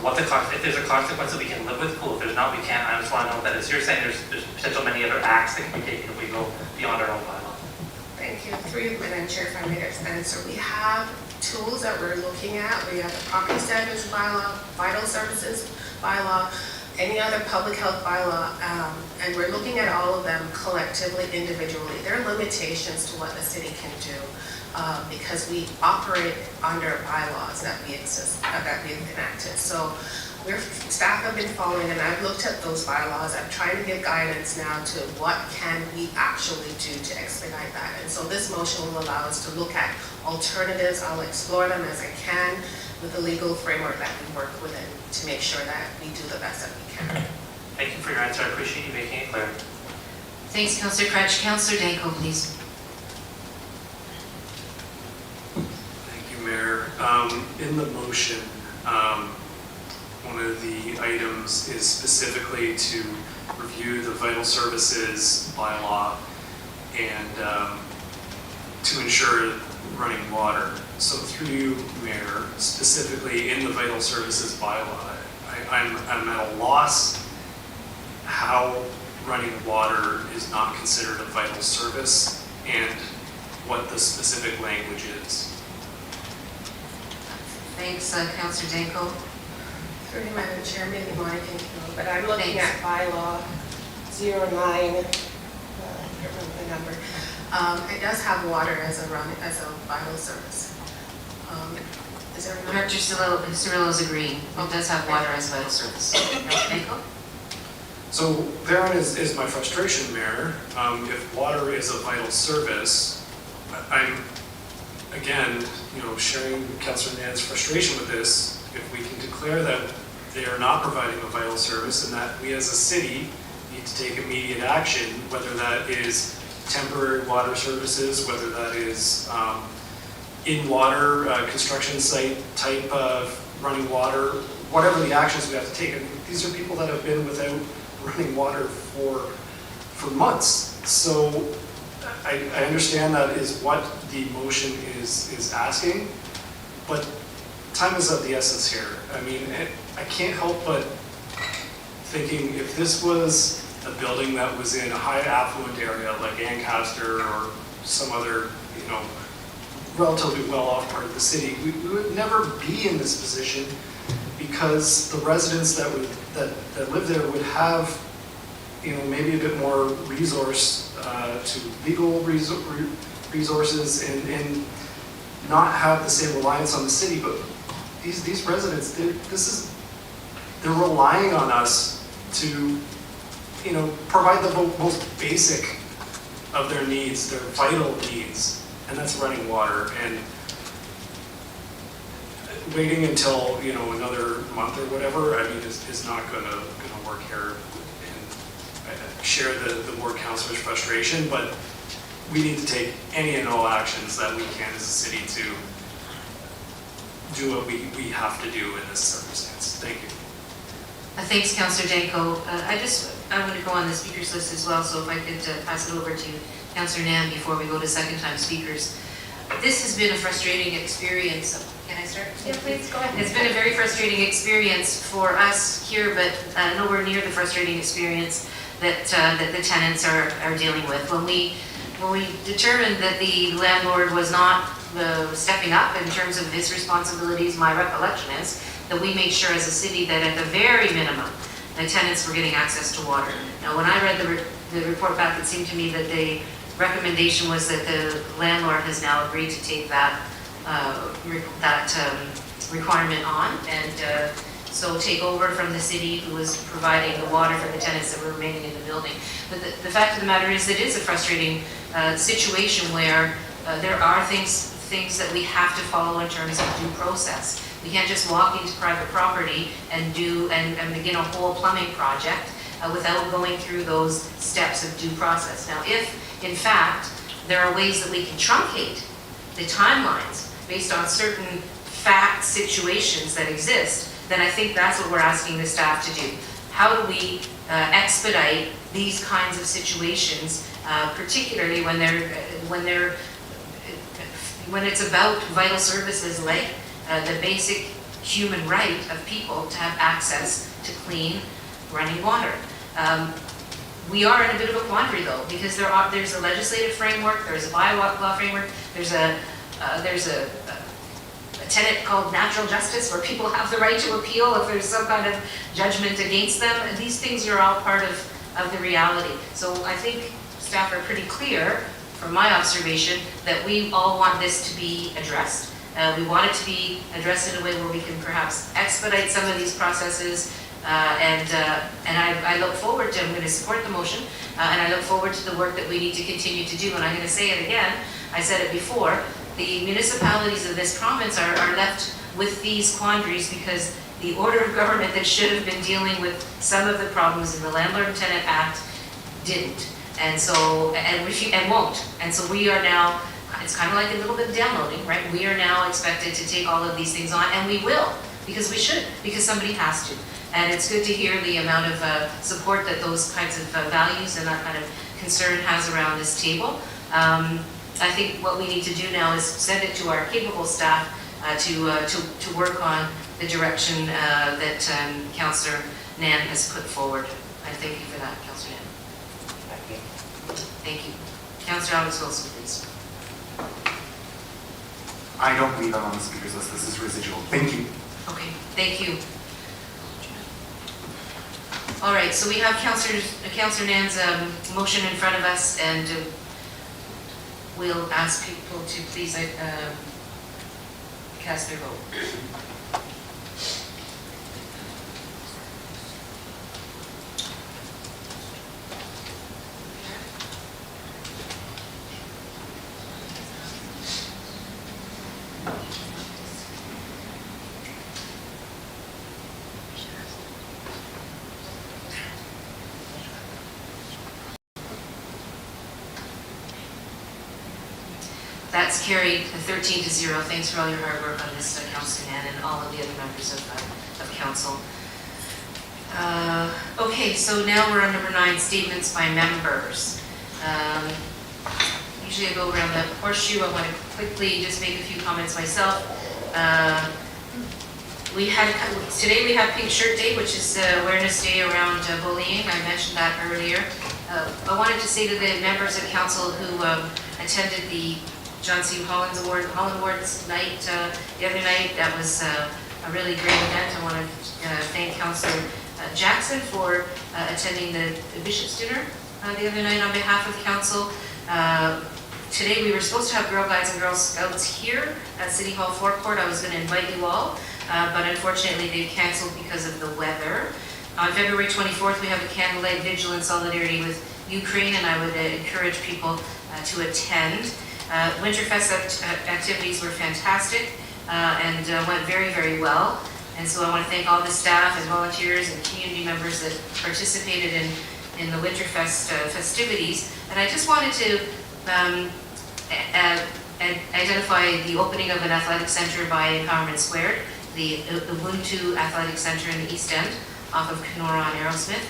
if there's a consequence that we can live with, cool. If there's not, we can't. I just want to know what that is. You're saying there's potential many other acts that can be taken if we go beyond our own bylaw. Thank you. Through you, Madam Chair, if I may answer. We have tools that we're looking at. We have the property standards bylaw, vital services bylaw, any other public health bylaw, and we're looking at all of them collectively, individually. There are limitations to what the city can do because we operate under bylaws that we enacted. So staff have been following, and I've looked at those bylaws. I'm trying to give guidance now to what can we actually do to expedite that. And so this motion will allow us to look at alternatives. I'll explore them as I can with the legal framework that we work within to make sure that we do the best that we can. Thank you for your answer. I appreciate you making it clear. Thanks, Councillor Cretch. Councillor Danko, please. Thank you, Mayor. In the motion, one of the items is specifically to review the vital services bylaw and to ensure running water. So through you, Mayor, specifically in the vital services bylaw, I'm at a loss how running water is not considered a vital service and what the specific language is. Thanks, Councillor Danko. Through you, Madam Chair, maybe Monica can know, but I'm looking at bylaw 09, I can't remember the number. It does have water as a vital service. Is there a number? Director Cirillo's agreeing. It does have water as a vital service. Councillor Danko? So therein is my frustration, Mayor. If water is a vital service, I'm, again, sharing Councillor Nan's frustration with this. If we can declare that they are not providing a vital service and that we as a city need to take immediate action, whether that is temporary water services, whether that is in-water construction site type of running water, whatever the actions we have to take. I mean, these are people that have been without running water for months. So I understand that is what the motion is asking, but time is of the essence here. I mean, I can't help but thinking if this was a building that was in a high affluent area like Ancaster or some other, relatively well-off part of the city, we would never be in this position because the residents that live there would have, maybe a bit more resource to legal resources and not have the same reliance on the city. But these residents, they're relying on us to, provide the most basic of their needs, their vital needs, and that's running water. And waiting until, another month or whatever, is not gonna work here. And I share the ward councilor's frustration, but we need to take any and all actions that we can as a city to do what we have to do in this circumstance. Thank you. Thanks, Councillor Danko. I'm going to go on the speakers list as well, so if I could pass it over to Councillor Nam before we go to second-time speakers. This has been a frustrating experience. Can I start? Yeah, please, go ahead. It's been a very frustrating experience for us here, but nowhere near the frustrating experience that the tenants are dealing with. When we determined that the landlord was not stepping up in terms of his responsibilities, my recollection is that we made sure as a city that at the very minimum, the tenants were getting access to water. Now, when I read the report back, it seemed to me that the recommendation was that the landlord has now agreed to take that requirement on and so take over from the city who was providing the water for the tenants that were remaining in the building. But the fact of the matter is it is a frustrating situation where there are things that we have to follow in terms of due process. We can't just walk into private property and begin a whole plumbing project without going through those steps of due process. Now, if in fact there are ways that we can truncate the timelines based on certain fact situations that exist, then I think that's what we're asking the staff to do. How do we expedite these kinds of situations, particularly when it's about vital services like the basic human right of people to have access to clean running water. We are in a bit of a quandary though, because there's a legislative framework, there's a bylaw framework, there's a tenet called natural justice where people have the right to appeal if there's some kind of judgment against them. And these things are all part of the reality. So I think staff are pretty clear from my observation that we all want this to be addressed. We want it to be addressed in a way where we can perhaps expedite some of these processes. And I look forward to, I'm going to support the motion, and I look forward to the work that we need to continue to do. And I'm going to say it again, I said it before, the municipalities of this province are left with these quandaries because the order of government that should have been dealing with some of the problems in the Landlord and Tenant Act didn't. And so, and won't. And so we are now, it's kind of like a little bit of downloading, right? We are now expected to take all of these things on, and we will, because we should, because somebody has to. And it's good to hear the amount of support that those kinds of values and that kind of concern has around this table. I think what we need to do now is send it to our capable staff to work on the direction that Councillor Nan has put forward. I thank you for that, Councillor Nan. Thank you. Councillor Alex Wilson, please. I don't believe I'm on the speakers list. This is residual. Thank you. Okay, thank you. All right, so we have Councillor Nan's motion in front of us, and we'll ask people to please cast their vote. That's carried 13-0. Thanks for all your hard work on this, Councillor Nan, and all of the other members of council. Okay, so now we're on number 9, statements by members. Usually I go around the horseshoe. I want to quickly just make a few comments myself. Today we have Pink Shirt Day, which is Awareness Day around bullying. I mentioned that earlier. I wanted to say to the members of council who attended the John C. Holland Awards night the other night, that was a a really great event. I want to thank Councillor Jackson for attending the Bishop's dinner the other night on behalf of council. Today we were supposed to have Girl Guides and Girl Scouts here at City Hall forecourt. I was going to invite you all, but unfortunately they've canceled because of the weather. On February 24th, we have a candlelight vigil in solidarity with Ukraine, and I would encourage people to attend. Winterfest activities were fantastic and went very, very well. And so I want to thank all the staff and volunteers and community members that participated in the Winterfest festivities. And I just wanted to identify the opening of an athletic center by Empowerment Squared, the Ubuntu Athletic Center in the East End, off of Kenora on Aerosmith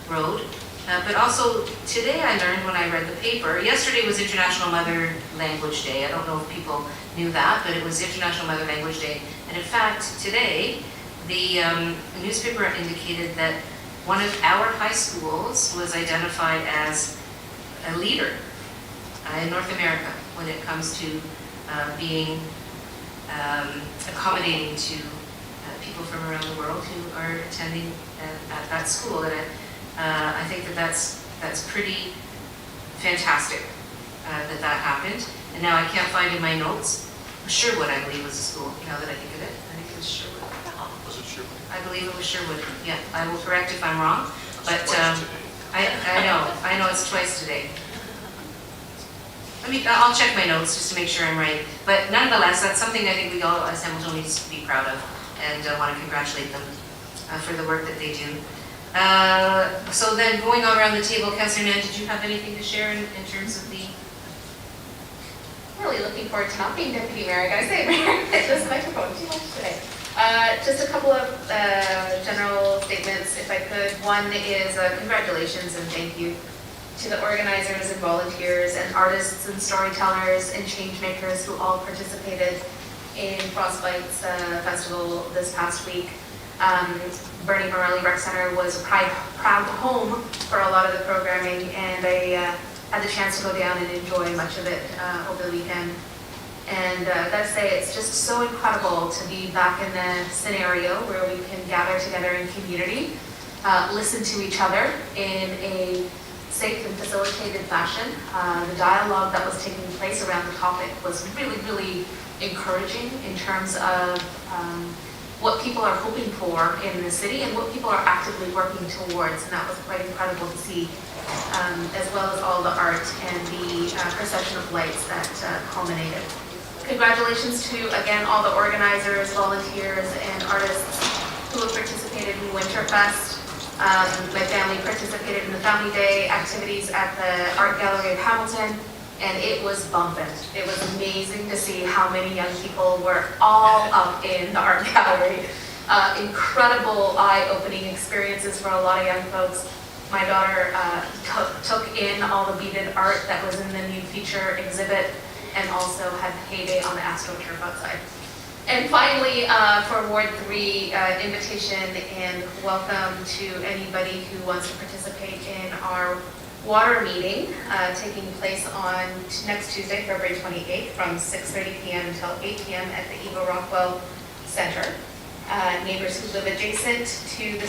Road. But also today I learned when I read the paper, yesterday was International Mother Language Day. I don't know if people knew that, but it was International Mother Language Day. And in fact, today, the newspaper indicated that one of our high schools was identified as a leader in North America when it comes to being accommodating to people from around the world who are attending at that school. And I think that's pretty fantastic that happened. And now I can't find in my notes. Sherwood, I believe, was the school, now that I think of it. I think it was Sherwood. Was it Sherwood? I believe it was Sherwood. Yeah, I will correct if I'm wrong. But I know it's twice today. I'll check my notes just to make sure I'm right. But nonetheless, that's something I think we all as Hamiltonians to be proud of, and want to congratulate them for the work that they do. So then going on around the table, Councillor Nan, did you have anything to share in terms of the... Really looking forward to not being deputy mayor, I gotta say, Mayor. This microphone too much today. Just a couple of general statements, if I could. One is congratulations and thank you to the organizers and volunteers and artists and storytellers and change makers who all participated in Frostbite's festival this past week. Bernie Morelli Rec Center was a proud home for a lot of the programming, and I had the chance to go down and enjoy much of it over the weekend. And I gotta say, it's just so incredible to be back in a scenario where we can gather together in community, listen to each other in a safe and facilitated fashion. The dialogue that was taking place around the topic was really, really encouraging in terms of what people are hoping for in the city and what people are actively working towards, and that was quite incredible to see, as well as all the art and the procession of lights that culminated. Congratulations to, again, all the organizers, volunteers, and artists who have participated in Winterfest. My family participated in the Family Day activities at the Art Gallery of Hamilton, and it was bumping. It was amazing to see how many young people were all up in the art gallery. Incredible eye-opening experiences for a lot of young folks. My daughter took in all the beaded art that was in the new feature exhibit, and also had heyday on the AstroTurf outside. And finally, for Ward 3, invitation and welcome to anybody who wants to participate in our water meeting taking place on next Tuesday, February 28th from 6:30 p.m. until 8 p.m. at the Eva Rockwell Center. Neighbors who live adjacent to the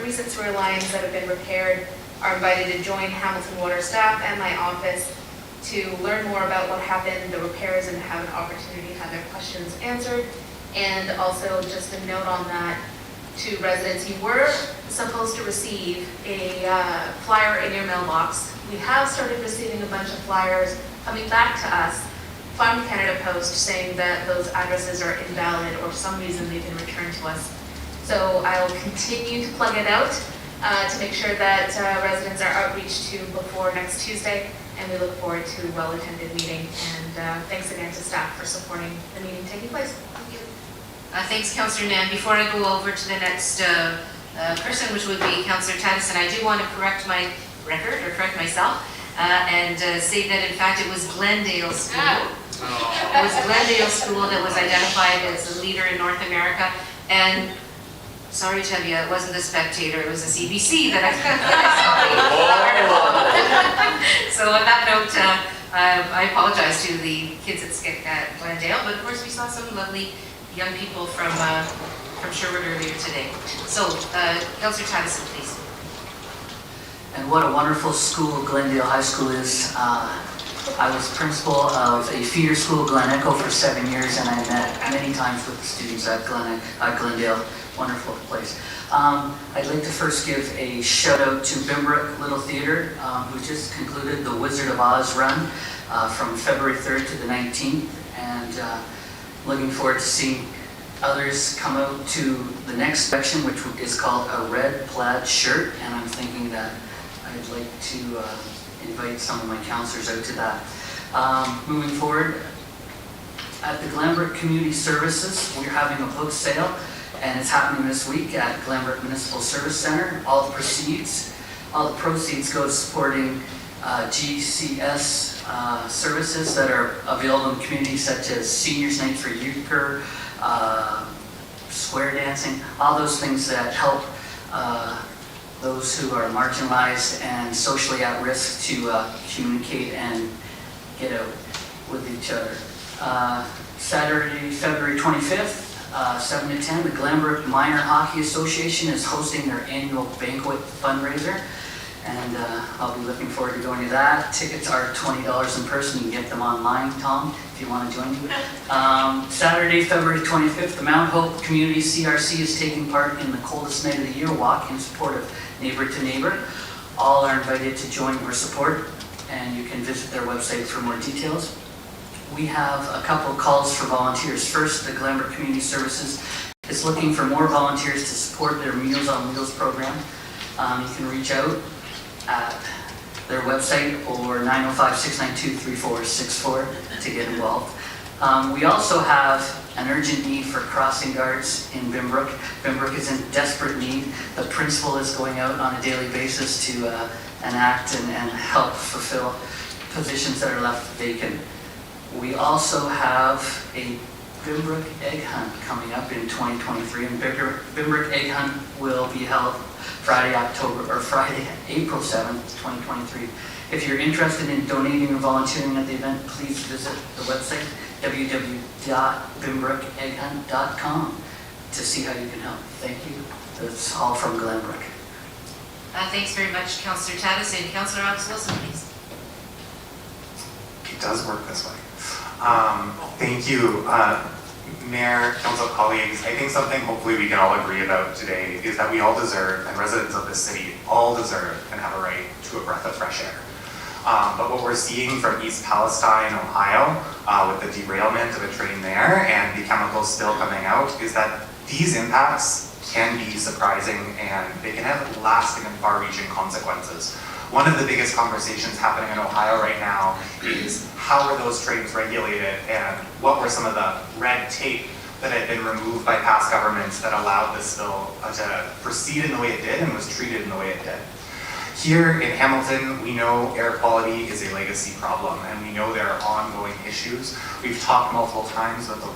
recent sewer lines that have been repaired are invited to join Hamilton Water staff and my office to learn more about what happened, the repairs, and have an opportunity to have their questions answered. And also just a note on that to residents, you were supposed to receive a flyer in your mailbox. We have started receiving a bunch of flyers coming back to us from Canada Post saying that those addresses are invalid or for some reason they've been returned to us. So I will continue to plug it out to make sure that residents are outreached to before next Tuesday. And we look forward to a well-attended meeting. And thanks again to staff for supporting the meeting taking place. Thank you. Thanks, Councillor Nan. Before I go over to the next person, which would be Councillor Taddison, I do want to correct my record, or correct myself, and say that in fact it was Glendale School. It was Glendale School that was identified as a leader in North America. And sorry to tell you, it wasn't the Spectator, it was the CBC that I saw the article. So on that note, I apologize to the kids at Glendale, but of course we saw some lovely young people from Sherwood earlier today. So, Councillor Taddison, please. And what a wonderful school Glendale High School is. I was principal of a feeder school, Glen Echo, for 7 years, and I met many times with the students at Glendale. Wonderful place. I'd like to first give a shout out to Bimbrook Little Theatre, who just concluded the Wizard of Oz run from February 3rd to the 19th, and looking forward to seeing others come out to the next section, which is called A Red Plaid Shirt, and I'm thinking that I'd like to invite some of my counselors out to that. Moving forward, at the Glanbrook Community Services, we're having a book sale, and it's happening this week at Glanbrook Municipal Service Center. All the proceeds go to supporting GCS services that are available in communities such as Seniors Night for Euchre, square dancing, all those things that help those who are marginalized and socially at risk to communicate and get out with each other. Saturday, February 25th, 7 to 10, the Glanbrook Minor Hockey Association is hosting their annual banquet fundraiser, and I'll be looking forward to going to that. Tickets are $20 in person. You can get them online, Tom, if you want to join me. Saturday, February 25th, the Mount Hope Community CRC is taking part in the Coldest Night of the Year walk in support of Neighbor to Neighbor. All are invited to join or support, and you can visit their website for more details. We have a couple of calls for volunteers. First, the Glanbrook Community Services is looking for more volunteers to support their Meals on Wheels program. You can reach out at their website or 905-692-3464 to get involved. We also have an urgent need for crossing guards in Bimbrook. Bimbrook is in desperate need. The principal is going out on a daily basis to enact and help fulfill positions that are left vacant. We also have a Bimbrook Egg Hunt coming up in 2023, and Bimbrook Egg Hunt will be held Friday, April 7th, 2023. If you're interested in donating or volunteering at the event, please visit the website www.bimbrookEgghunt.com to see how you can help. Thank you. That's all from Glanbrook. Thanks very much, Councillor Taddison. Councillor Alex Wilson, please. It does work this way. Thank you, Mayor, Council colleagues. I think something hopefully we can all agree about today is that we all deserve, and residents of this city all deserve and have a right to a breath of fresh air. But what we're seeing from East Palestine, Ohio, with the derailment of a train there and the chemicals still coming out, is that these impacts can be surprising and they can have lasting and far-reaching consequences. One of the biggest conversations happening in Ohio right now is how are those trains regulated and what were some of the red tape that had been removed by past governments that allowed this spill to proceed in the way it did and was treated in the way it did. Here in Hamilton, we know air quality is a legacy problem and we know there are ongoing issues. We've talked multiple times about the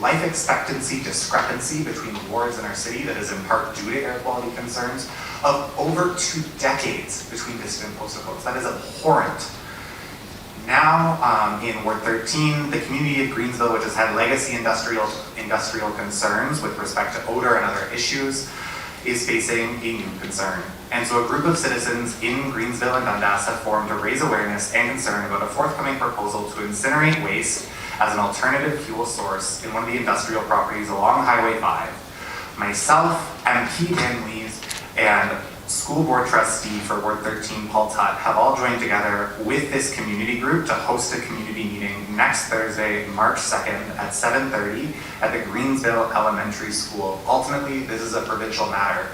life expectancy discrepancy between wards in our city that is in part due to air quality concerns of over 2 decades between distant postal codes. That is abhorrent. Now, in Ward 13, the community of Greensville, which has had legacy industrial concerns with respect to odor and other issues, is facing a new concern. And so a group of citizens in Greensville and Dundas have formed to raise awareness and concern about a forthcoming proposal to incinerate waste as an alternative fuel source in one of the industrial properties along Highway 5. Myself, MP Dan Lees, and School Board Trustee for Ward 13, Paul Tutt, have all joined together with this community group to host a community meeting next Thursday, March 2nd at 7:30 at the Greensville Elementary School. Ultimately, this is a provincial matter.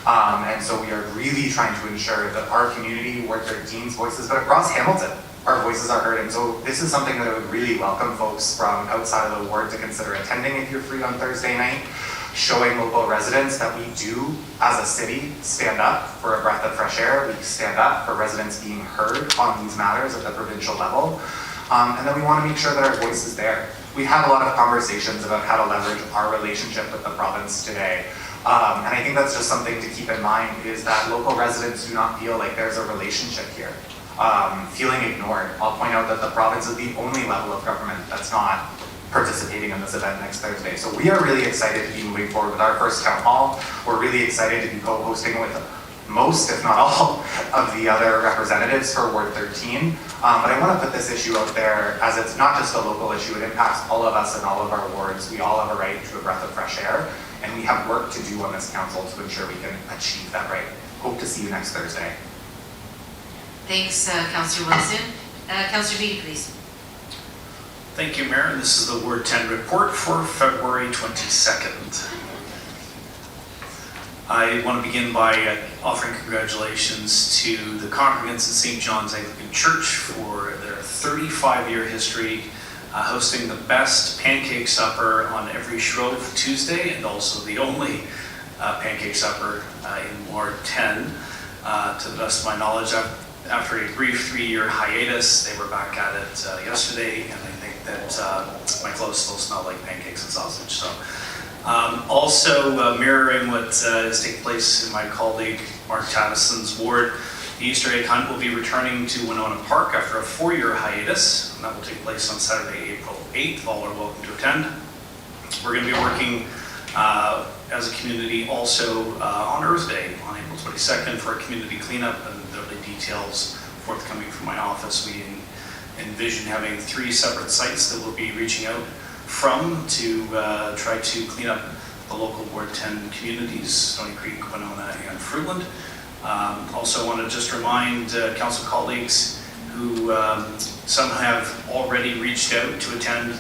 And so we are really trying to ensure that our community, Ward 13's voices, but across Hamilton, our voices are heard. And so this is something that I would really welcome folks from outside of the ward to consider attending if you're free on Thursday night, showing local residents that we do, as a city, stand up for a breath of fresh air. We stand up for residents being heard on these matters at the provincial level. And then we want to make sure that our voice is there. We've had a lot of conversations about how to leverage our relationship with the province today. And I think that's just something to keep in mind, is that local residents do not feel like there's a relationship here. Feeling ignored. I'll point out that the province is the only level of government that's not participating in this event next Thursday. So we are really excited to be moving forward with our first town hall. We're really excited to be co-hosting with most, if not all, of the other representatives for Ward 13. But I want to put this issue out there as it's not just a local issue, it impacts all of us in all of our wards. We all have a right to a breath of fresh air, and we have work to do on this council to ensure we can achieve that right. Hope to see you next Thursday. Thanks, Councillor Wilson. Councillor Beatty, please. Thank you, Mayor. And this is the Ward 10 report for February 22nd. I want to begin by offering congratulations to the congregants at St. John's Anglican Church for their 35-year history, hosting the best pancake supper on every Shrove Tuesday, and also the only pancake supper in Ward 10. To the best of my knowledge, after a brief 3-year hiatus, they were back at it yesterday, and I think that my clothes still smell like pancakes and sausage. So, also mirroring what is taking place in my colleague Mark Tavison's ward, the Easter egg hunt will be returning to Winona Park after a 4-year hiatus, and that will take place on Saturday, April 8th. All are welcome to attend. We're going to be working as a community also on Earth Day on April 22nd for a community cleanup, and there'll be details forthcoming from my office. We envision having 3 separate sites that we'll be reaching out from to try to clean up the local Ward 10 communities, Stony Creek, Winona, and Fruitland. Also want to just remind council colleagues who some have already reached out to attend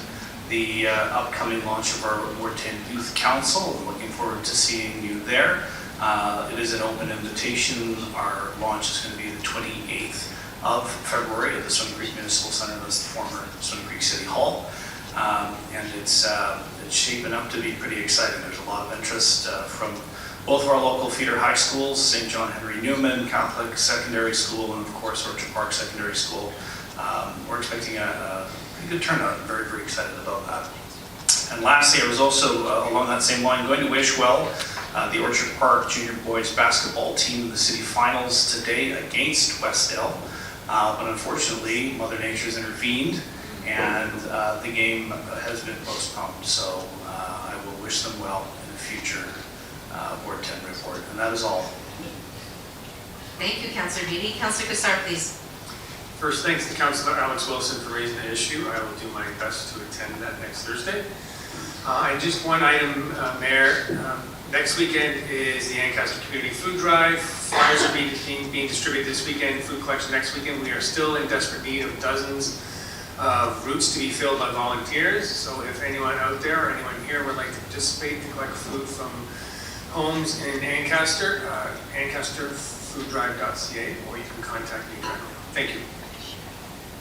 the upcoming launch of our Ward 10 Youth Council. I'm looking forward to seeing you there. It is an open invitation. Our launch is going to be the 28th of February at the Stony Creek Municipal Center. That's the former Stony Creek City Hall. And it's shaping up to be pretty exciting. There's a lot of interest from both of our local feeder high schools, St. John Henry Newman Catholic Secondary School, and of course Orchard Park Secondary School. We're expecting a pretty good turnout. I'm very, very excited about that. And lastly, I was also, along that same line, going to wish well the Orchard Park Junior Boys basketball team in the city finals today against Westdale. But unfortunately, Mother Nature's intervened, and the game has been postponed. So I will wish them well in the future Ward 10 report. And that is all. Thank you, Councillor Beatty. Councillor Cassar, please. First, thanks to Councillor Alex Wilson for raising the issue. I will do my best to attend that next Thursday. And just one item, Mayor. Next weekend is the Ancaster Community Food Drive. Flyers are being distributed this weekend, food collection next weekend. We are still in desperate need of dozens of routes to be filled by volunteers. So if anyone out there or anyone here would like to participate to collect food from homes in Ancaster, ancasterfooddrive.ca, or you can contact me directly. Thank you.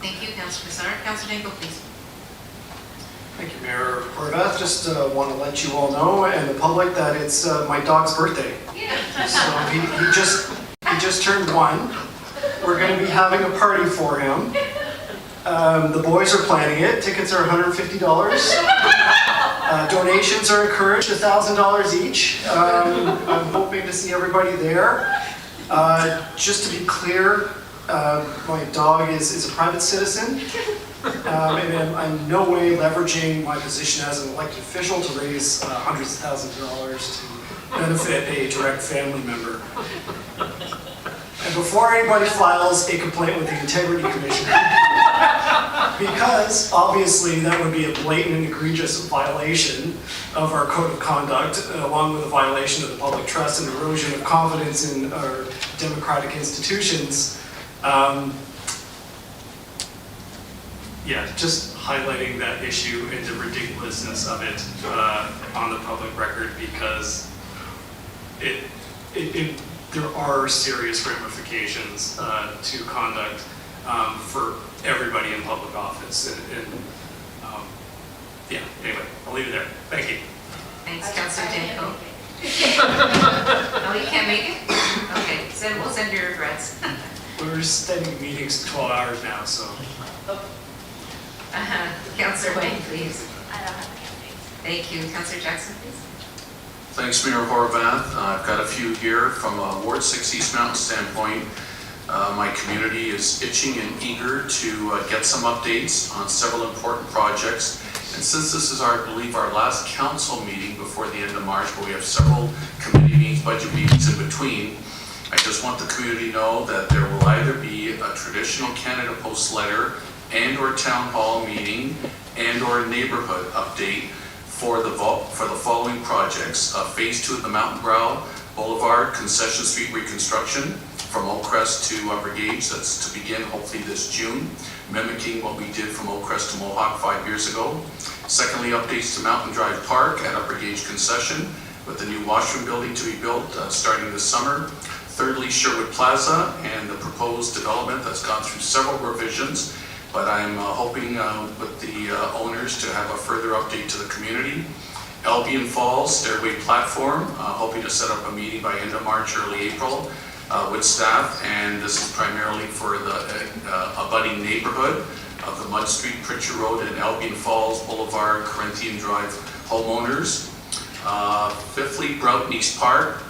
Thank you, Councillor Cassar. Councillor Dangle, please. Thank you, Mayor Horvath. Just want to let you all know and the public that it's my dog's birthday. Yeah. So he just turned 1. We're going to be having a party for him. The boys are planning it. Tickets are $150. Donations are encouraged, $1,000 each. I'm hoping to see everybody there. Just to be clear, my dog is a private citizen. And I'm in no way leveraging my position as an elected official to raise hundreds of thousands of dollars to benefit a direct family member. And before anybody files a complaint with the Integrity Commission, because obviously that would be a blatant and egregious violation of our code of conduct, along with a violation of the public trust and erosion of confidence in our democratic institutions. Yeah, just highlighting that issue and the ridiculousness of it on the public record, because there are serious ramifications to conduct for everybody in public office. Yeah, anyway, I'll leave it there. Thank you. Thanks, Councillor Dangle. No, you can't make it? Okay, we'll send your regrets. We're extending meetings to 12 hours now, so. Councillor Wayne, please. I don't have anything. Thank you. Councillor Jackson, please. Thanks, Mayor Horvath. I've got a few here from a Ward 6 East Mountain standpoint. My community is itching and eager to get some updates on several important projects And since this is, I believe, our last council meeting before the end of March, but we have several committee meetings, budget meetings in between, I just want the community to know that there will either be a traditional Canada Post letter and/or town hall meeting and/or neighborhood update for the following projects. Phase 2 of the Mountain Brow Boulevard Concession Street reconstruction from Oakcrest to Upper Gauge. That's to begin hopefully this June, mimicking what we did from Oakcrest to Mohawk 5 years ago. Secondly, updates to Mountain Drive Park at Upper Gauge Concession with the new washroom building to be built starting this summer. Thirdly, Sherwood Plaza and the proposed development that's gone through several revisions, but I'm hoping with the owners to have a further update to the community. Albion Falls Stairway Platform, hoping to set up a meeting by end of March, early April with staff, and this is primarily for the abutting neighborhood of the Mud Street, Pritchard Road, and Albion Falls Boulevard, Corinthian Drive homeowners. Fifthly, Broughton East Park,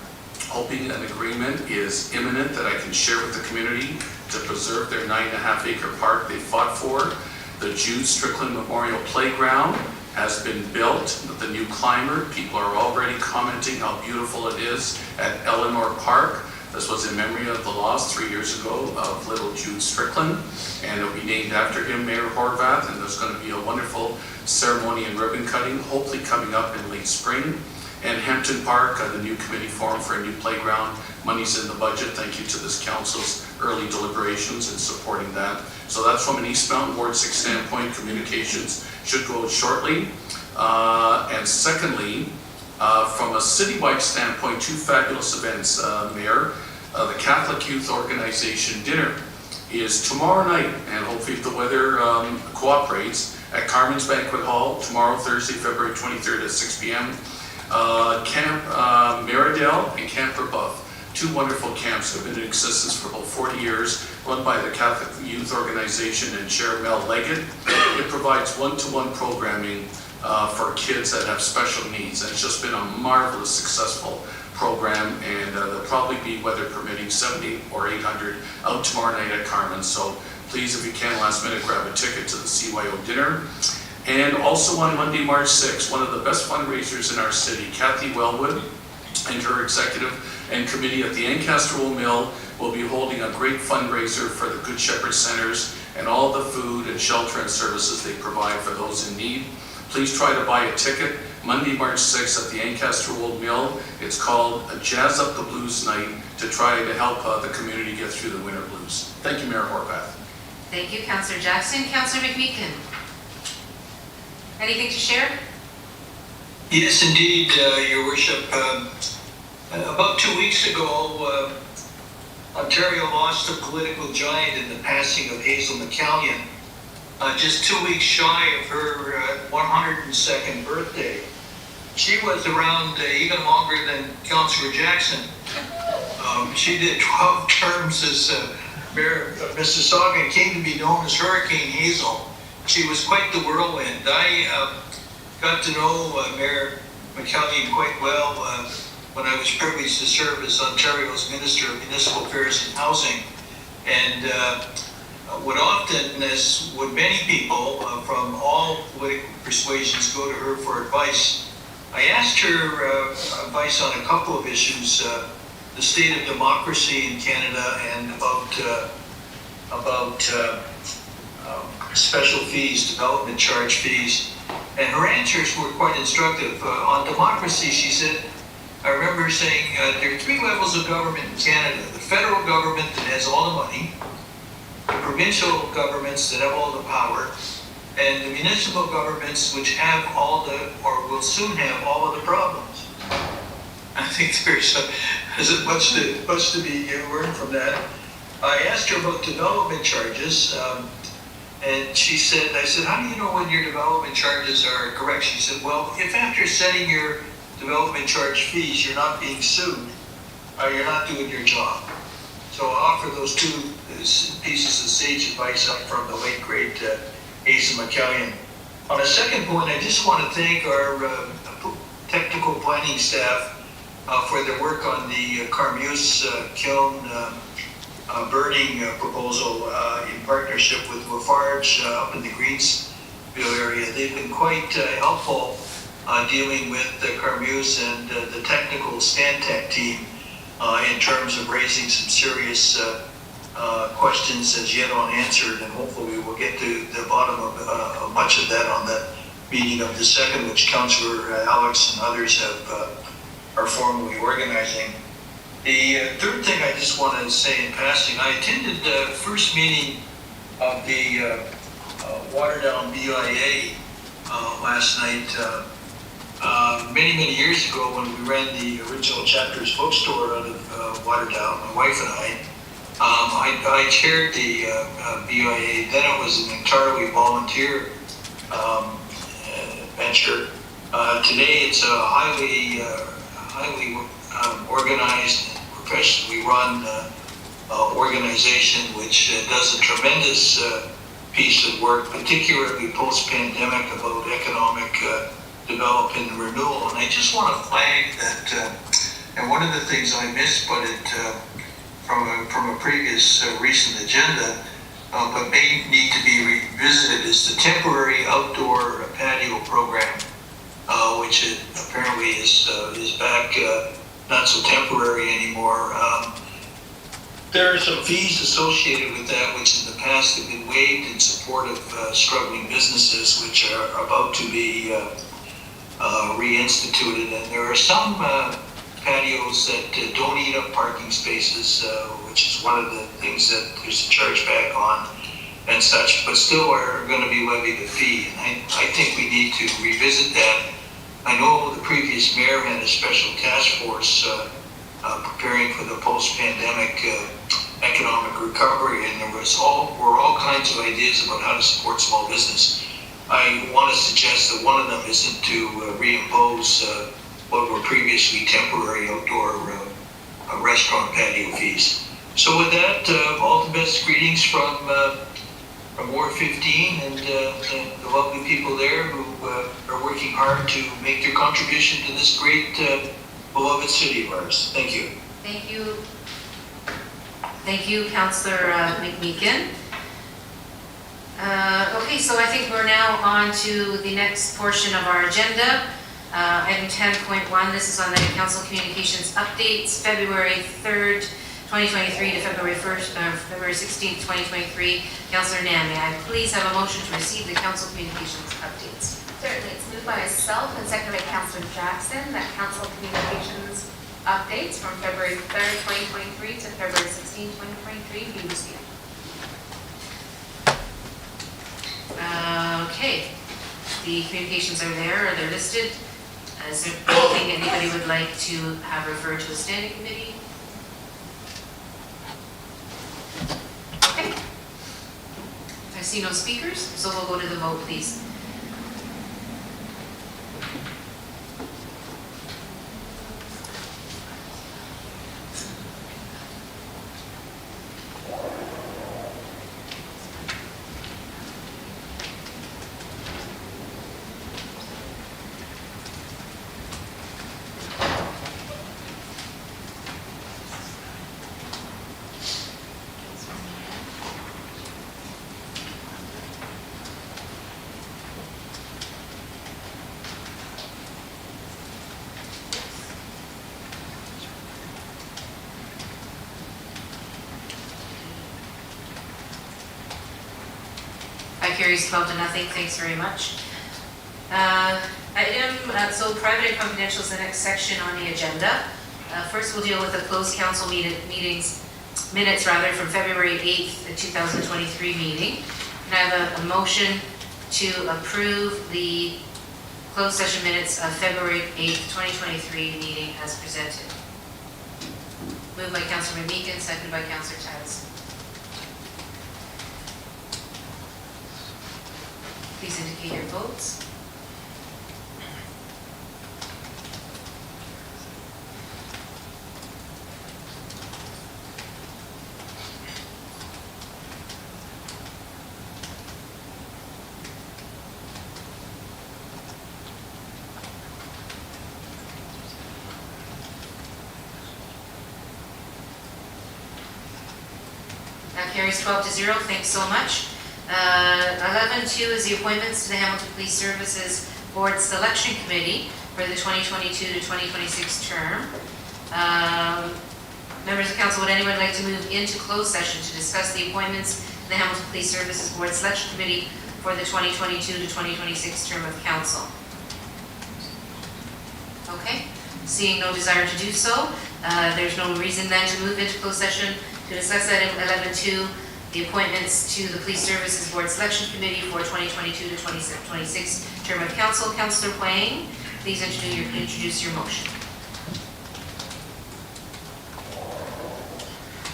hoping an agreement is imminent that I can share with the community to preserve their 9.5-acre park they fought for. The Jude Strickland Memorial Playground has been built with the new climber. People are already commenting how beautiful it is at Eleanor Park. This was in memory of the loss 3 years ago of little Jude Strickland, and it'll be named after him, Mayor Horvath, and there's going to be a wonderful ceremony and ribbon cutting, hopefully coming up in late spring. And Hampton Park, the new committee formed for a new playground. Money's in the budget. Thank you to this council's early deliberations in supporting that. So that's from an East Mountain Ward 6 standpoint. Communications should go out shortly. And secondly, from a citywide standpoint, 2 fabulous events, Mayor. The Catholic Youth Organization dinner is tomorrow night, and hopefully if the weather cooperates, at Carmen's Banquet Hall, tomorrow, Thursday, February 23rd at 6 p.m. Camp Meridale and Camp Rebuff, 2 wonderful camps that have been in existence for about 40 years, run by the Catholic Youth Organization and Chair Mel Leggett. It provides one-to-one programming for kids that have special needs, and it's just been a marvelous, successful program, and there'll probably be, weather permitting, 70 or 800 out tomorrow night at Carmen. So please, if you can, last minute, grab a ticket to the CYO dinner. And also on Monday, March 6th, one of the best fundraisers in our city, Kathy Wellwood and her executive and committee at the Ancaster Old Mill will be holding a great fundraiser for the Good Shepherd Centers and all the food and shelter and services they provide for those in need. Please try to buy a ticket Monday, March 6th at the Ancaster Old Mill. It's called a Jazz Up the Blues Night to try to help the community get through the winter blues. Thank you, Mayor Horvath. Thank you, Councillor Jackson. Councillor McMeekin. Anything to share? Yes, indeed, Your Worship. About 2 weeks ago, Ontario lost a political giant in the passing of Hazel McCallion, just 2 weeks shy of her 102nd birthday. She was around even longer than Councillor Jackson. She did 12 terms as Mayor of Mississauga and came to be known as Hurricane Hazel. She was quite the whirlwind. I got to know Mayor McCallion quite well when I was privileged to serve as Ontario's Minister of Municipal Affairs and Housing. And would often, as would many people from all political persuasions, go to her for advice. I asked her advice on a couple of issues, the state of democracy in Canada and about special fees, development charge fees, and her answers were quite instructive. On democracy, she said, I remember her saying, there are 3 levels of government in Canada. The federal government that has all the money, the provincial governments that have all the power, and the municipal governments which have all the, or will soon have all of the problems. I think there's much to be learned from that. I asked her about development charges, and she said, I said, how do you know when your development charges are correct? She said, well, if after setting your development charge fees, you're not being sued, you're not doing your job. So I offer those 2 pieces of sage advice up from the late, great Hazel McCallion. On a second point, I just want to thank our technical planning staff for their work on the Carmeuse kiln burning proposal in partnership with Lafarge up in the Greens area. They've been quite helpful dealing with Carmeuse and the technical Stantec team in terms of raising some serious questions as yet unanswered, and hopefully we will get to the bottom of much of that on the meeting of the 2nd, which Councillor Alex and others are formally organizing. The third thing I just want to say in passing, I attended the first meeting of the Waterdown BIA last night. Many years ago, when we ran the original Chapters bookstore out of Waterdown, my wife and I chaired the BIA. Then it was an entirely volunteer venture. Today, it's a highly organized and professionally run organization which does a tremendous piece of work, particularly post-pandemic, about economic development and renewal. And I just want to flag that, and one of the things I missed, but it from a previous recent agenda, but may need to be revisited, is the temporary outdoor patio program, which apparently is back, not so temporary anymore. There are some fees associated with that, which in the past have been waived in support of struggling businesses, which are about to be reinstituted. And there are some patios that don't eat up parking spaces, which is one of the things that there's a charge back on and such, but still are going to be levied a fee. And I think we need to revisit that. I know the previous mayor had a special task force preparing for the post-pandemic economic recovery, and there were all kinds of ideas about how to support small business. I want to suggest that one of them isn't to reimpose what were previously temporary outdoor restaurant patio fees. So with that, all the best greetings from Ward 15 and the lovely people there who are working hard to make their contribution to this great beloved city of ours. Thank you. Thank you. Thank you, Councillor McMeekin. Okay, so I think we're now on to the next portion of our agenda. Item 10.1, this is on the Council Communications Updates, February 3rd, 2023 to February 16th, 2023. Councillor Nam, may I please have a motion to receive the Council Communications Updates? Certainly, it's moved by myself and seconded by Councillor Jackson that Council Communications Updates from February 3rd, 2023 to February 16th, 2023 be received. Okay, the communications are there, they're listed. Is there anything anybody would like to have referred to a standing committee? Okay. I see no speakers, so we'll go to the vote, please. Carries 12 to nothing. Thanks very much. So private and confidential is the next section on the agenda. First, we'll deal with the closed council minutes from February 8th, 2023 meeting. Can I have a motion to approve the closed session minutes of February 8th, 2023 meeting as presented? Moved by Councillor Meekin, seconded by Councillor Titus. Please indicate your votes. That carries 12 to 0. Thanks so much. 11 11.2 is the appointments to the Hamilton Police Services Board Selection Committee for the 2022 to 2026 term. Members of council, would anyone like to move into closed session to discuss the appointments to the Hamilton Police Services Board Selection Committee for the 2022 to 2026 term of council? Okay, seeing no desire to do so, there's no reason then to move into closed session to discuss item 11.2, the appointments to the Police Services Board Selection Committee for 2022 to 2026 term of council. Councillor Wang, please introduce your motion.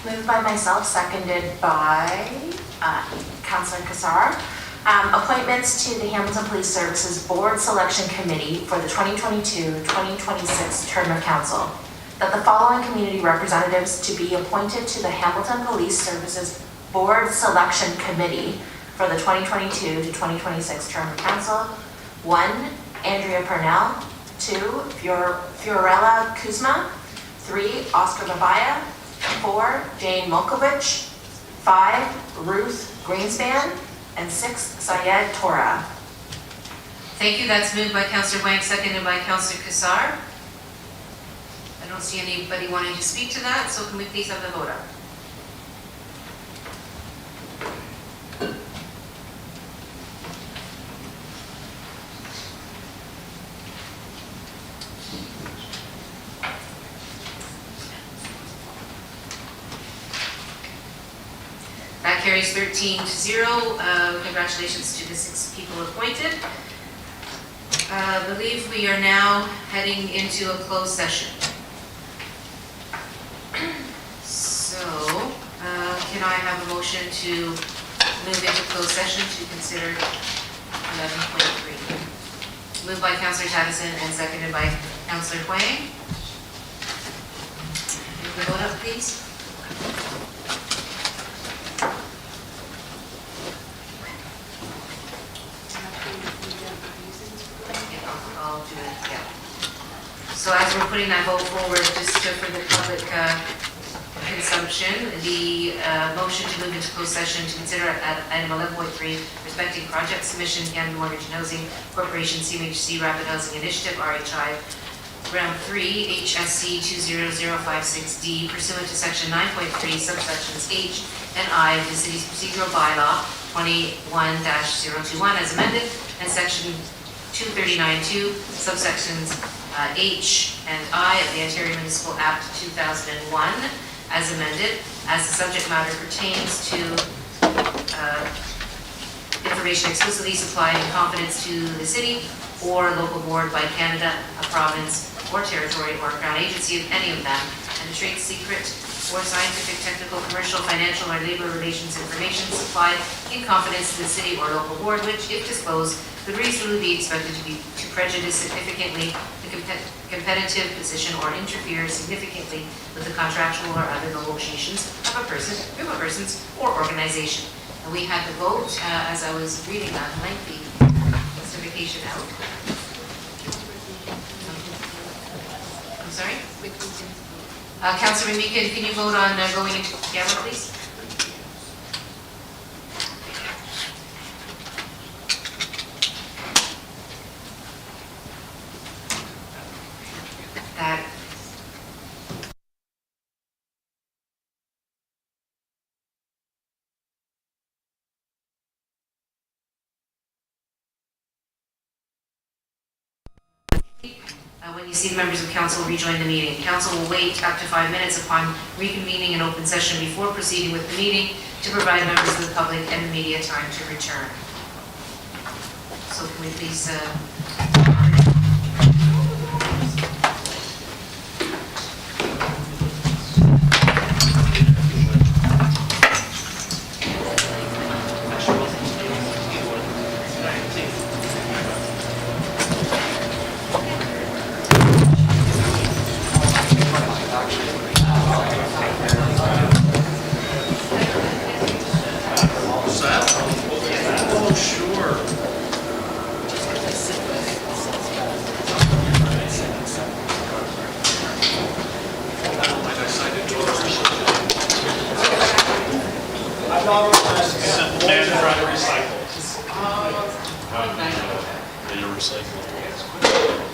Moved by myself, seconded by Councillor Kassar. Appointments to the Hamilton Police Services Board Selection Committee for the 2022-2026 term of council. That the following community representatives to be appointed to the Hamilton Police Services Board Selection Committee for the 2022 to 2026 term of council. 1, Andrea Purnell. 2, Fiorella Kuzma. 3, Oscar Lavaya. 4, Jane Molkovich. 5, Ruth Greenspan. And 6, Syed Torah. Thank you. That's moved by Councillor Wang, seconded by Councillor Kassar. I don't see anybody wanting to speak to that, so can we please have the vote up? That carries 13-0. Congratulations to the 6 people appointed. I believe we are now heading into a closed session. So, can I have a motion to move into closed session to consider 11.3? Moved by Councillor Tattison and seconded by Councillor Huang. Move the vote up, please. I'll do it, yeah. So as we're putting that vote forward, just for the public consumption, the motion to move into closed session to consider at item 11.3 respecting project submission, Canada Mortgage and Housing Corporation, CMHC Rapid Housing Initiative, RHI, Round 3, HSC 20056D, pursuant to section 9.3, subsections H and I of the city's procedural bylaw 21-021 as amended, and section 239.2, subsections H and I of the Ontario Municipal Act 2001 as amended, as the subject matter pertains to information exclusively supplied in confidence to the city or local board by Canada, a province or territory or crown agency of any of them, and the trade secret or scientific, technical, commercial, financial, or labor relations information supplied in confidence to the city or local board, which, if disclosed, could reasonably be expected to prejudice significantly the competitive position or interfere significantly with the contractual or other negotiations of a person, group of persons, or organization. And we had the vote as I was reading that lengthy justification out. I'm sorry? Councillor Mika, can you vote on going into together, please? That when you see the members of council rejoin the meeting. Council will wait up to 5 minutes upon reconvening an open session before proceeding with the meeting to provide members of the public and the media time to return. So can we please Man trying to recycle. Good night. Your recycling.